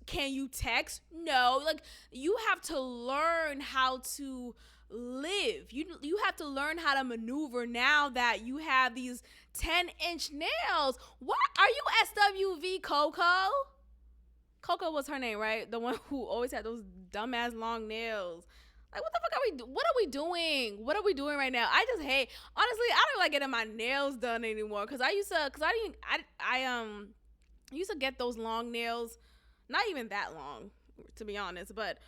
Can you text? No. Like, you have to learn how to live. You have to learn how to maneuver now that you have these 10-inch nails. What are you, SWV Coco? Coco was her name, right? The one who always had those dumbass long nails. Like, what the fuck what are we doing? What are we doing right now? I just hate, honestly, I don't like getting my nails done anymore. I used to get those long nails, not even that long, to be honest, but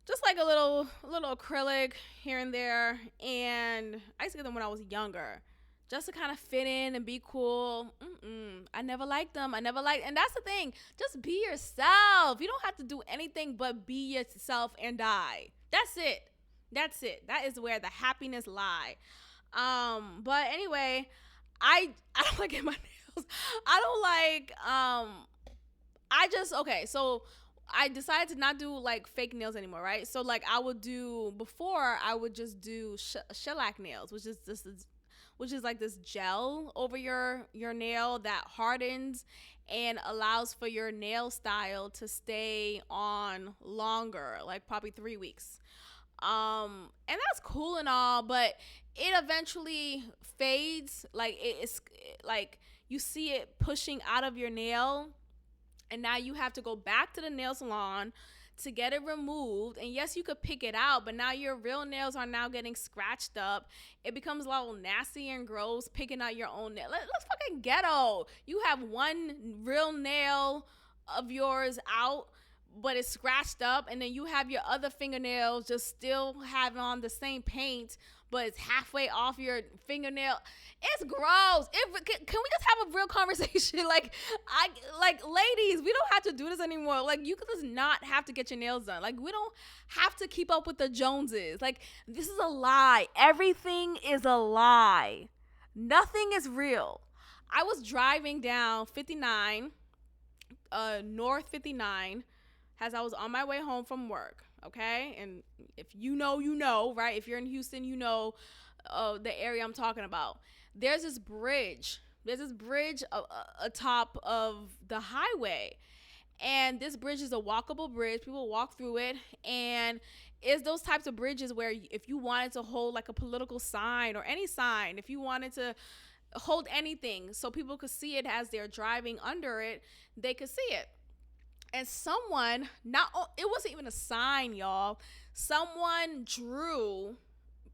just like a little acrylic here and there. And I used to get them when I was younger, just to kind of fit in and be cool. I never liked them. And that's the thing. Just be yourself. You don't have to do anything but be yourself and die. That's it. That is where the happiness lie. But anyway, I don't like getting my nails. So I decided to not do like fake nails anymore, right? So like I would just do shellac nails, which is like this gel over your nail that hardens and allows for your nail style to stay on longer, like probably 3 weeks. And that's cool and all, but it eventually fades. Like, it's like you see it pushing out of your nail, and now you have to go back to the nail salon to get it removed. And yes, you could pick it out, but now your real nails are now getting scratched up. It becomes a little nasty and gross picking out your own nail. Let's fucking ghetto. You have one real nail of yours out, but it's scratched up, and then you have your other fingernails just still having on the same paint, but it's halfway off your fingernail. It's gross. Can we just have a real conversation? Ladies, we don't have to do this anymore. Like, you could just not have to get your nails done. Like, we don't have to keep up with the Joneses. Like, this is a lie. Everything is a lie. Nothing is real. I was driving down 59, North 59, as I was on my way home from work, okay? And if you know, right? If you're in Houston, you know the area I'm talking about. There's this bridge. Atop of the highway. And this bridge is a walkable bridge. People walk through it. And it's those types of bridges where if you wanted to hold like a political sign or any sign, if you wanted to hold anything so people could see it as they're driving under it, they could see it. And someone, it wasn't even a sign, y'all. Someone drew,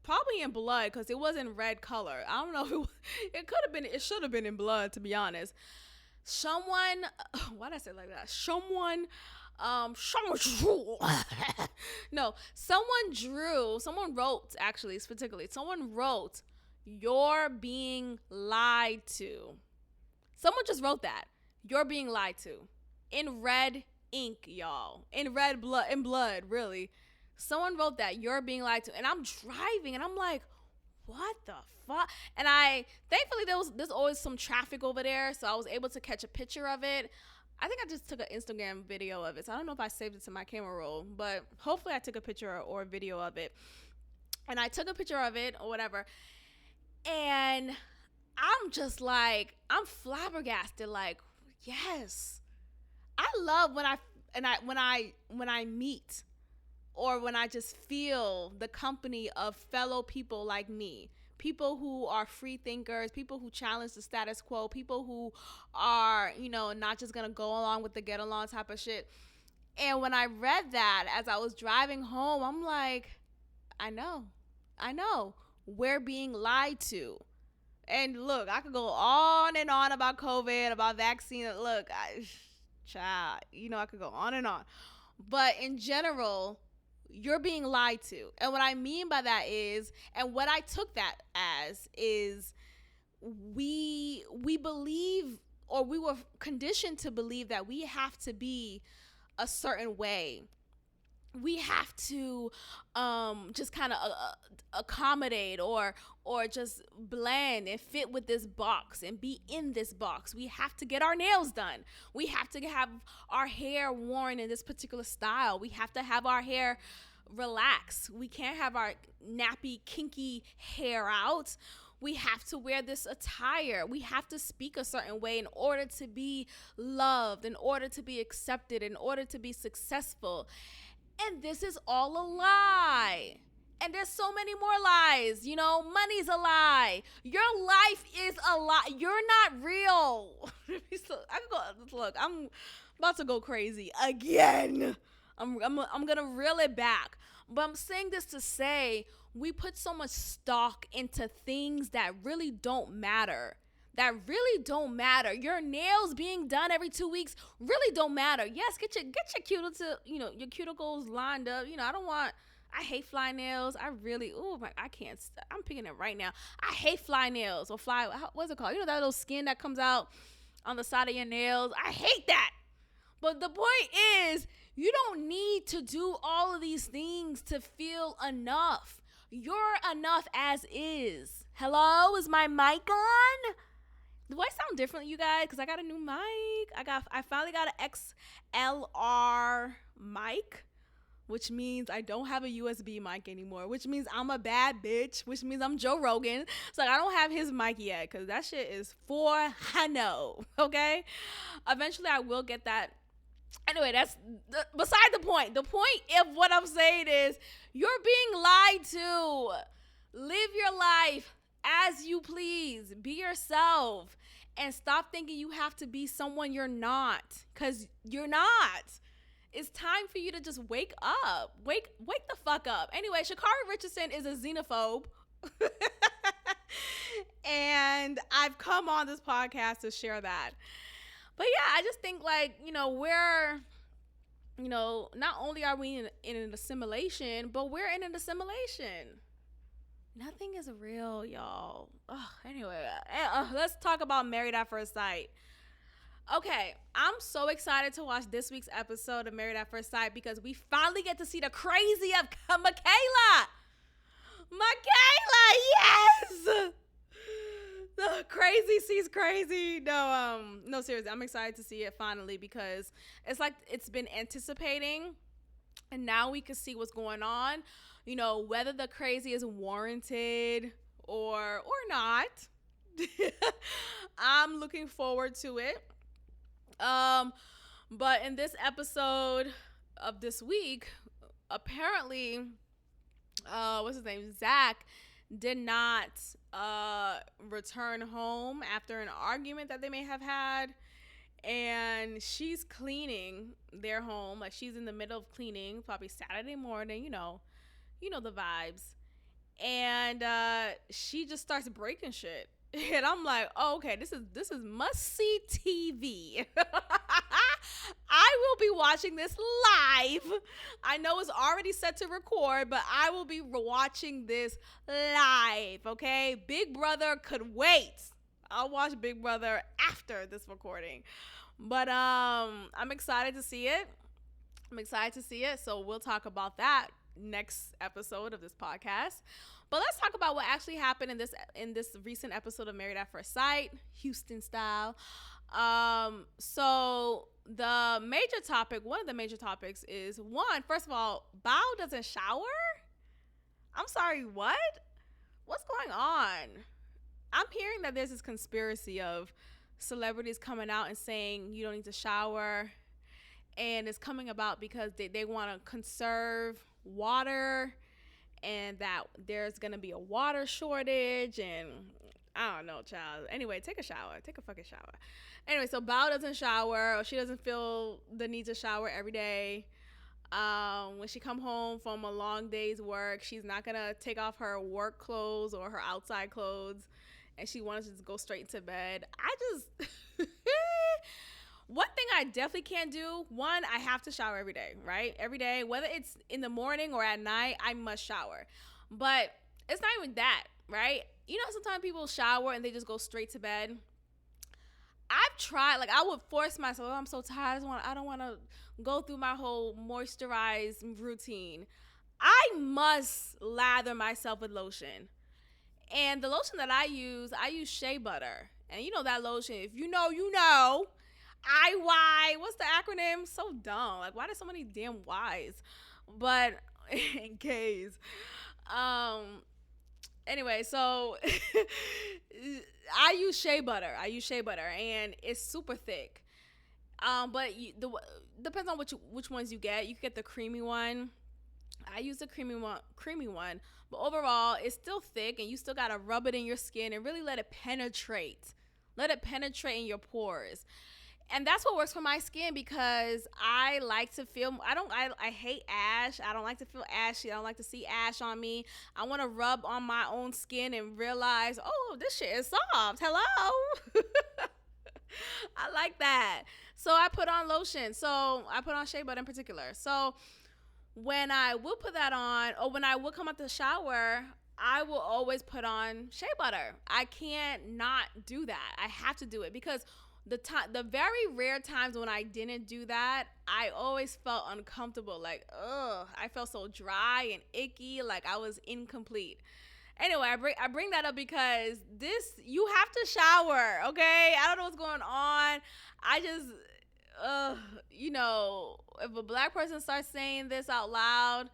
probably in blood, because it was in red color. I don't know if it should have been in blood, to be honest. Someone, why did I say it like that? Someone wrote, "You're being lied to." Someone just wrote that. "You're being lied to." In red ink, y'all. In blood, really. Someone wrote that. "You're being lied to." And I'm driving and I'm like, what the fuck? And thankfully there's always some traffic over there, so I was able to catch a picture of it. I think I just took an Instagram video of it, so I don't know if I saved it to my camera roll, but hopefully I took a picture or a video of it. And I took a picture of it or whatever. And I'm just like, I'm flabbergasted. Like, yes. I love when I meet or when I just feel the company of fellow people like me, people who are free thinkers, people who challenge the status quo, people who are, not just gonna go along with the get along type of shit. And when I read that as I was driving home, I'm like, I know, we're being lied to. And look, I could go on and on about COVID, about vaccine. Look, child, I could go on and on. But in general, you're being lied to. And what I mean by that is, and what I took that as is, we believe, or we were conditioned to believe, that we have to be a certain way. We have to just kind of accommodate or just blend and fit with this box and be in this box. We have to get our nails done. We have to have our hair worn in this particular style. We have to have our hair relaxed. We can't have our nappy, kinky hair out. We have to wear this attire. We have to speak a certain way in order to be loved, in order to be accepted, in order to be successful. And this is all a lie. And there's so many more lies. Money's a lie. Your life is a lie. You're not real. I'm about to go crazy again. I'm gonna reel it back. But I'm saying this to say, we put so much stock into things that really don't matter. Your nails being done every 2 weeks really don't matter. Yes, get your your cuticles lined up. I hate fly nails. I can't. I'm picking it right now. I hate fly nails or what's it called? That little skin that comes out on the side of your nails. I hate that. But the point is, you don't need to do all of these things to feel enough. You're enough as is. Hello, is my mic on? Do I sound different, you guys? Because I got a new mic. I finally got an XLR mic, which means I don't have a USB mic anymore, which means I'm a bad bitch, which means I'm Joe Rogan. So I don't have his mic yet, because that shit is for Hano, okay? Eventually I will get that. Anyway, that's beside the point. The point of what I'm saying is, you're being lied to. Live your life as you please. Be yourself. And stop thinking you have to be someone you're not. Because you're not. It's time for you to just wake up. Wake the fuck up. Anyway, Sha'Carri Richardson is a xenophobe. And I've come on this podcast to share that. But yeah, I just think not only are we in an assimilation, but we're in an assimilation. Nothing is real, y'all. Ugh, anyway, let's talk about Married at First Sight. Okay, I'm so excited to watch this week's episode of Married at First Sight because we finally get to see the crazy of Michaela. Michaela, yes. The crazy sees crazy. No, seriously, I'm excited to see it finally because it's like it's been anticipating, and now we can see what's going on. Whether the crazy is warranted or not. I'm looking forward to it. But in this episode of this week, apparently, what's his name? Zach did not return home after an argument that they may have had. And she's cleaning their home. Like, she's in the middle of cleaning, probably Saturday morning, the vibes. And she just starts breaking shit. And I'm like, oh, okay, this is must see TV. I will be watching this live. I know it's already set to record, but I will be watching this live. Okay, Big Brother could wait. I'll watch Big Brother after this recording. But I'm excited to see it. So we'll talk about that next episode of this podcast. But let's talk about what actually happened in this recent episode of Married at First Sight, Houston style. So one of the major topics is, first of all, Bao doesn't shower? I'm sorry, what? What's going on? I'm hearing that there's this conspiracy of celebrities coming out and saying you don't need to shower, and it's coming about because they want to conserve water, and that there's gonna be a water shortage, and I don't know, child. Anyway, take a fucking shower. Anyway, so Bao doesn't shower, or she doesn't feel the need to shower every day. When she come home from a long day's work, she's not gonna take off her work clothes or her outside clothes, and she wants to just go straight to bed. One thing I definitely can't do, I have to shower every day, right? Every day, whether it's in the morning or at night, I must shower. But it's not even that, right? Sometimes people shower and they just go straight to bed. I've tried, I would force myself, I'm so tired, I don't want to go through my whole moisturized routine. I must lather myself with lotion. And the lotion that I use shea butter. And that lotion, if you know, what's the acronym? So dumb. Why there's so many damn Y's? But in case. Anyway, so I use shea butter, and it's super thick. But depends on which ones you get. You can get the creamy one. I use the creamy one. But overall, it's still thick, and you still gotta rub it in your skin and really let it penetrate. Let it penetrate in your pores. And that's what works for my skin, because I like to feel, I hate ash. I don't like to feel ashy. I don't like to see ash on me. I want to rub on my own skin and realize, oh, this shit is soft. Hello. I like that. So I put on lotion. So I put on shea butter in particular. So when I will put that on, or when I will come out the shower, I will always put on shea butter. I can't not do that. I have to do it, because the very rare times when I didn't do that, I always felt uncomfortable. I felt so dry and icky, I was incomplete. Anyway, I bring that up because you have to shower, okay? I don't know what's going on. I just, if a black person starts saying this out loud,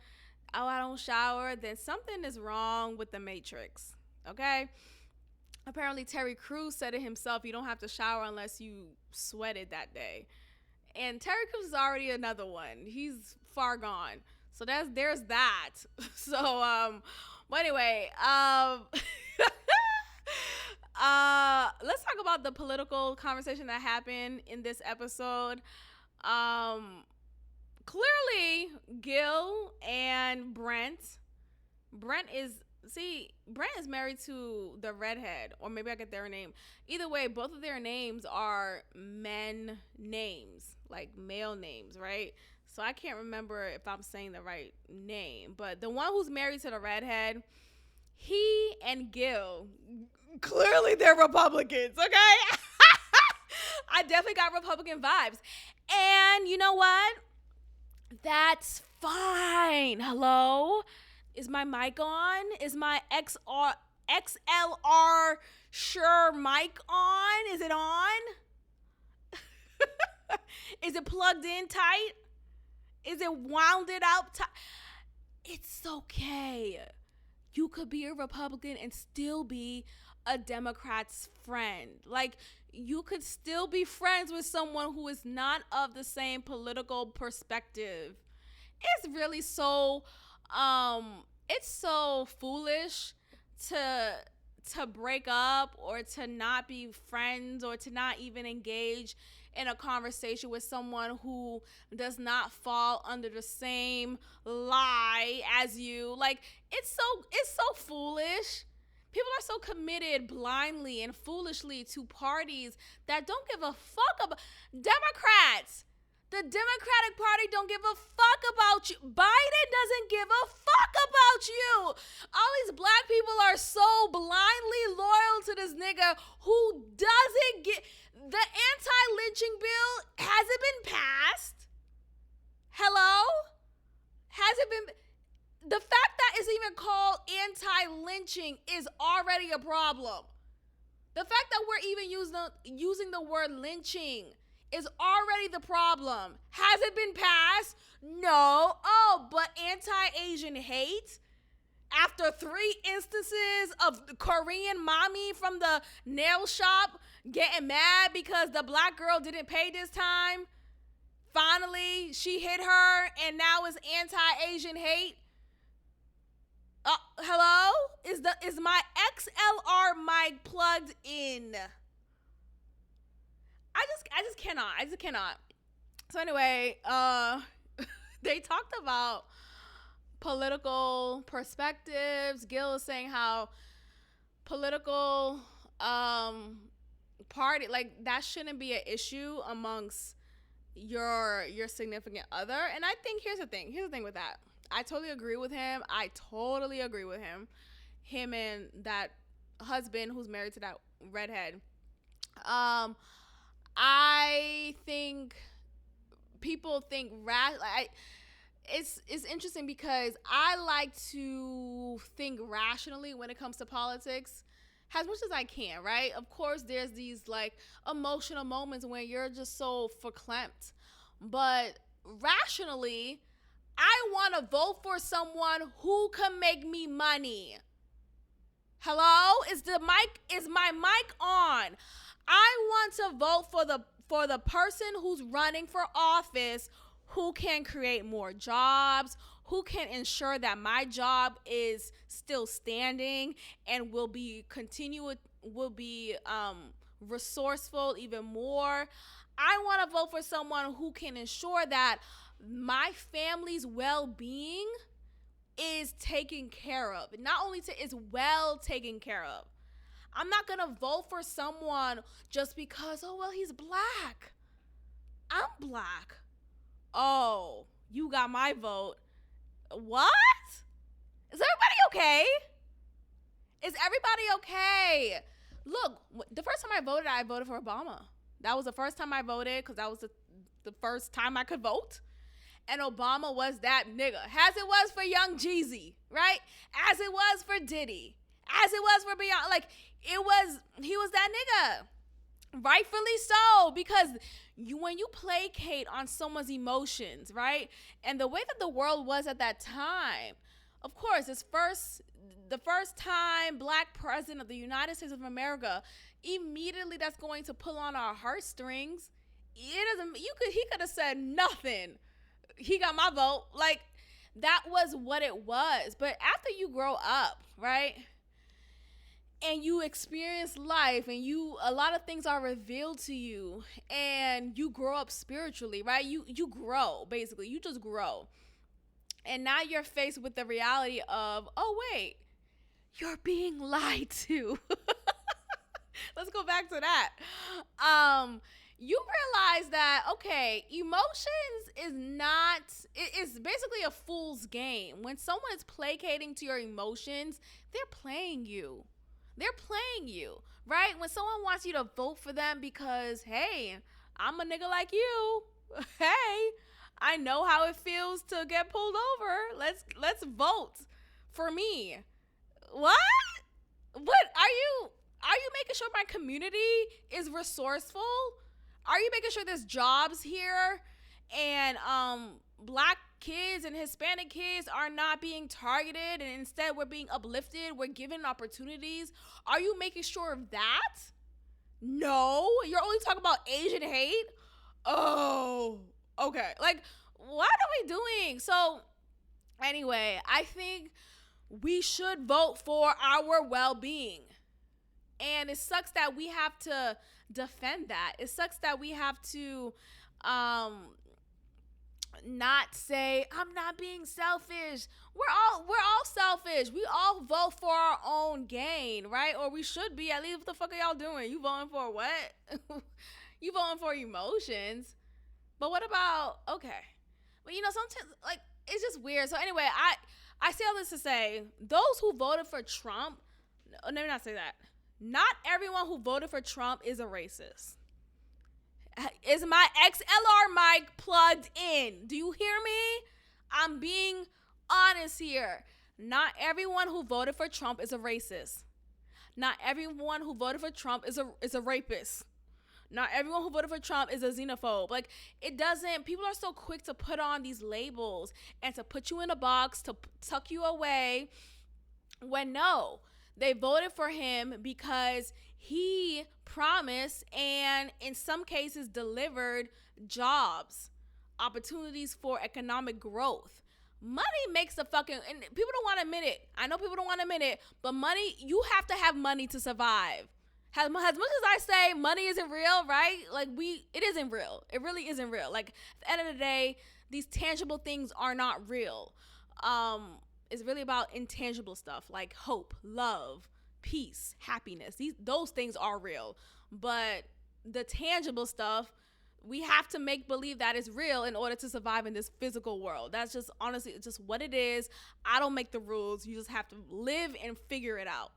oh, I don't shower, then something is wrong with the Matrix, okay? Apparently, Terry Crews said it himself, you don't have to shower unless you sweated that day. And Terry Crews is already another one. He's far gone. So there's that. So, but anyway, let's talk about the political conversation that happened in this episode. Clearly, Gil and Brent is married to the redhead, or maybe I get their name. Either way, both of their names are men names, male names, right? So I can't remember if I'm saying the right name, but the one who's married to the redhead, he and Gil, clearly they're Republicans, okay? I definitely got Republican vibes. And you know what? That's fine. Hello? Is my mic on? Is my XLR sure mic on? Is it on? Is it plugged in tight? Is it wounded out tight? It's okay. You could be a Republican and still be a Democrat's friend. Like, you could still be friends with someone who is not of the same political perspective. It's really so it's so foolish to break up or to not be friends or to not even engage in a conversation with someone who does not fall under the same lie as you. Like, it's so foolish. People are so committed blindly and foolishly to parties that don't give a fuck about Democrats. The Democratic Party don't give a fuck about you. Biden doesn't give a fuck about you. All these black people are so blindly loyal to this nigga who doesn't get the anti-lynching bill. Has it been passed? Hello? Has it been? The fact that it's even called anti-lynching is already a problem. The fact that we're even using the word lynching is already the problem. Has it been passed? No. Oh, but anti-Asian hate? After 3 instances of Korean mommy from the nail shop getting mad because the black girl didn't pay this time, finally she hit her and now it's anti-Asian hate? Hello? Is my XLR mic plugged in? I just cannot. So anyway, they talked about political perspectives. Gil is saying how political party, like, that shouldn't be an issue amongst your significant other. And I think here's the thing with that. I totally agree with him. Him and that husband who's married to that redhead. I think people think it's interesting because I like to think rationally when it comes to politics as much as I can, right? Of course, there's these like emotional moments when you're just so verklempt. But rationally, I want to vote for someone who can make me money. Hello? Is my mic on? I want to vote for the person who's running for office who can create more jobs, who can ensure that my job is still standing and will be resourceful even more. I want to vote for someone who can ensure that my family's well-being is taken care of. Not only is well taken care of. I'm not going to vote for someone just because, oh, well, he's black. I'm black. Oh, you got my vote. What? Is everybody okay? Is everybody okay? Look, the first time I voted for Obama. That was the first time I voted because that was the first time I could vote. And Obama was that nigga. As it was for Young Jeezy, right? As it was for Diddy. As it was for Beyonce. Like, he was that nigga. Rightfully so, because when you placate on someone's emotions, right? And the way that the world was at that time, of course, the first time black president of the United States of America, immediately that's going to pull on our heartstrings. He could have said nothing. He got my vote. Like, that was what it was. But after you grow up, right? And you experience life and a lot of things are revealed to you and you grow up spiritually, right? You grow, basically. You just grow. And now you're faced with the reality of, oh, wait, you're being lied to. Let's go back to that. You realize that, okay, emotions is not, it is basically a fool's game. When someone is placating to your emotions, they're playing you. They're playing you, right? When someone wants you to vote for them because, hey, I'm a nigga like you. Hey, I know how it feels to get pulled over. Let's vote for me. What? What are you making sure my community is resourceful? Are you making sure there's jobs here and black kids and Hispanic kids are not being targeted and instead we're being uplifted, we're given opportunities? Are you making sure of that? No, you're only talking about Asian hate. Oh, okay. Like, what are we doing? So, anyway, I think we should vote for our well-being. And it sucks that we have to defend that. It sucks that we have to um not say I'm not being selfish. We're all selfish. We all vote for our own gain, right? Or we should be. At least what the fuck are y'all doing? You voting for what? You voting for emotions. But what about okay. But sometimes like it's just weird. So anyway, I say all this to say those who voted for Trump, let me not say that. Not everyone who voted for Trump is a racist. Is my XLR mic plugged in? Do you hear me? I'm being honest here. Not everyone who voted for Trump is a racist. Not everyone who voted for Trump is a rapist. Not everyone who voted for Trump is a xenophobe. Like, it doesn't, people are so quick to put on these labels and to put you in a box, to tuck you away, when no, they voted for him because he promised and in some cases delivered jobs, opportunities for economic growth. Money makes the fucking, and people don't want to admit it. I know people don't want to admit it, but money, you have to have money to survive. As much as I say money isn't real, right? Like it isn't real. It really isn't real. Like at the end of the day, these tangible things are not real. It's really about intangible stuff like hope, love, peace, happiness. Those things are real. But the tangible stuff, we have to make believe that is real in order to survive in this physical world. That's just honestly it's just what it is. I don't make the rules. You just have to live and figure it out.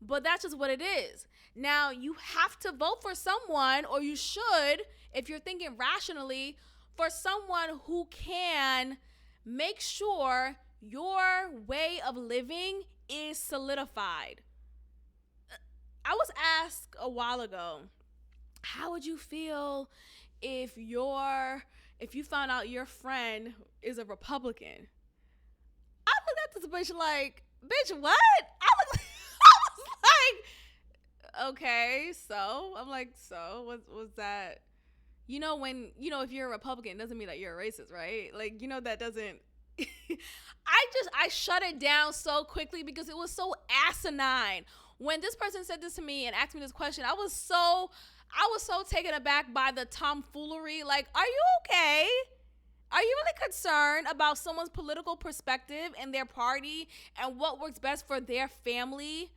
But that's just what it is. Now, you have to vote for someone, or you should, if you're thinking rationally, for someone who can make sure your way of living is solidified. I was asked a while ago, how would you feel if you found out your friend is a Republican? I looked at this bitch like, bitch, what? I was like, okay, so I'm like, so what was that? When if you're a Republican, it doesn't mean that you're a racist, right? Like, that doesn't. I shut it down so quickly because it was so asinine. When this person said this to me and asked me this question, I was so taken aback by the tomfoolery. Like, are you okay? Are you really concerned about someone's political perspective and their party and what works best for their family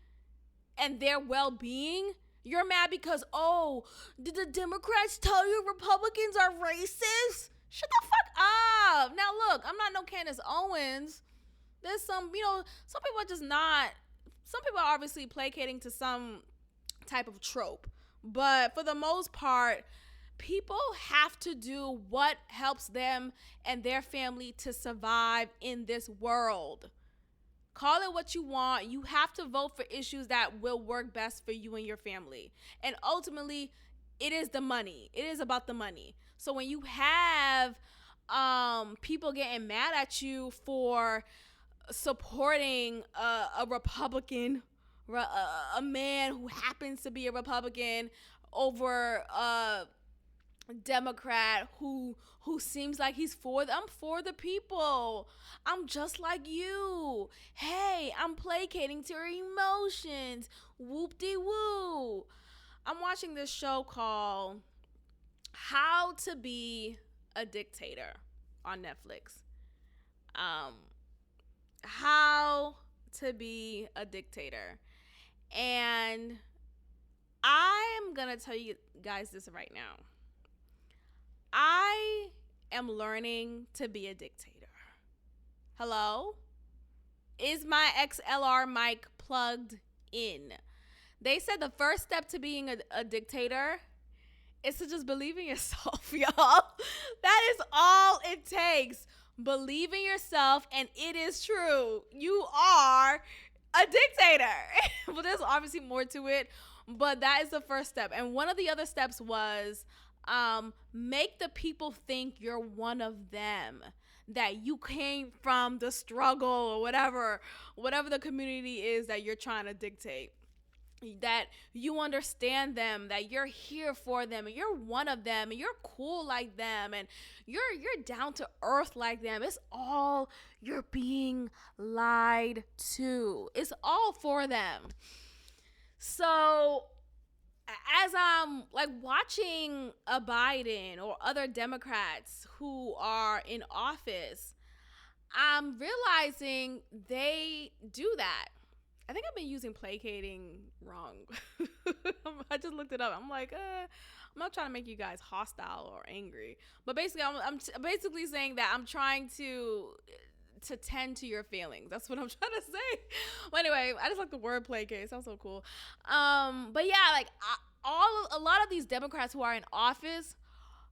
and their well-being? You're mad because, oh, did the Democrats tell you Republicans are racist? Shut the fuck up. Now, look, I'm not no Candace Owens. There's some people are just not, some people are obviously placating to some type of trope. But for the most part, people have to do what helps them and their family to survive in this world. Call it what you want. You have to vote for issues that will work best for you and your family. And ultimately, it is the money. It is about the money. So when you have people getting mad at you for supporting a Republican, a man who happens to be a Republican over a Democrat who seems like I'm for the people. I'm just like you. Hey, I'm placating to your emotions. Whoop-de-woo. I'm watching this show called How to Be a Dictator on Netflix. How to Be a Dictator. And I'm going to tell you guys this right now. I am learning to be a dictator. Hello? Is my XLR mic plugged in? They said the first step to being a dictator is to just believe in yourself, y'all. That is all it takes. Believe in yourself, and it is true. You are a dictator. Well, there's obviously more to it, but that is the first step. And one of the other steps was make the people think you're one of them, that you came from the struggle or whatever the community is that you're trying to dictate. That you understand them, that you're here for them, and you're one of them, and you're cool like them, and you're down to earth like them. It's all, you're being lied to. It's all for them. So as I'm like watching a Biden or other Democrats who are in office, I'm realizing they do that. I think I've been using placating wrong. I just looked it up. I'm like, I'm not trying to make you guys hostile or angry. But basically, I'm basically saying that I'm trying to tend to your feelings. That's what I'm trying to say. Well, anyway, I just like the word placate. It sounds so cool. But yeah, like a lot of these Democrats who are in office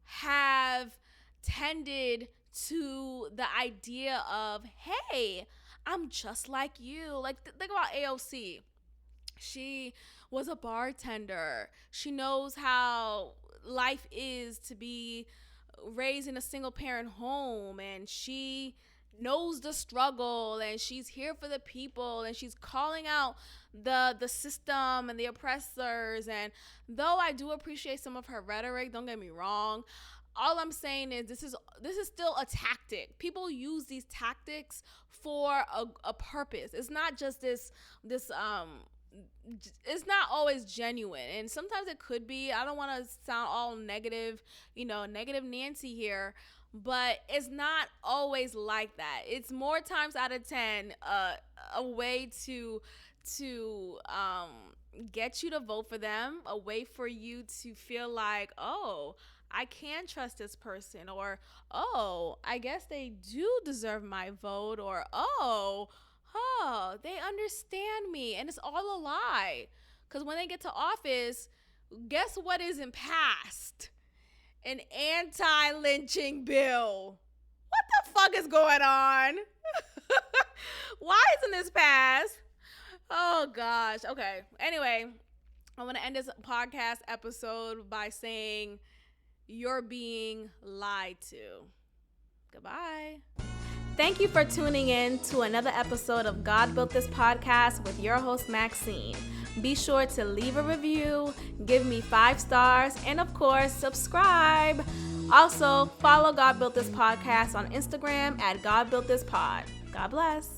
have tended to the idea of, hey, I'm just like you. Like, think about AOC. She was a bartender. She knows how life is to be raised in a single parent home, and she knows the struggle, and she's here for the people, and she's calling out the system and the oppressors. And though I do appreciate some of her rhetoric, don't get me wrong, all I'm saying is this is still a tactic. People use these tactics for a purpose. It's not just this it's not always genuine. And sometimes it could be. I don't want to sound all negative, negative Nancy here, but it's not always like that. It's more times out of 10 a way to get you to vote for them, a way for you to feel like, oh, I can trust this person, or, oh, I guess they do deserve my vote, or, oh, they understand me, and it's all a lie. Because when they get to office, guess what isn't passed? An anti-lynching bill. What the fuck is going on? Why isn't this passed? Oh, gosh. Okay. Anyway, I want to end this podcast episode by saying, you're being lied to. Goodbye. Thank you for tuning in to another episode of God Built This Podcast with your host, Maxine. Be sure to leave a review, give me 5 stars, and of course, subscribe. Also, follow God Built This Podcast on Instagram at God Built This Pod. God bless.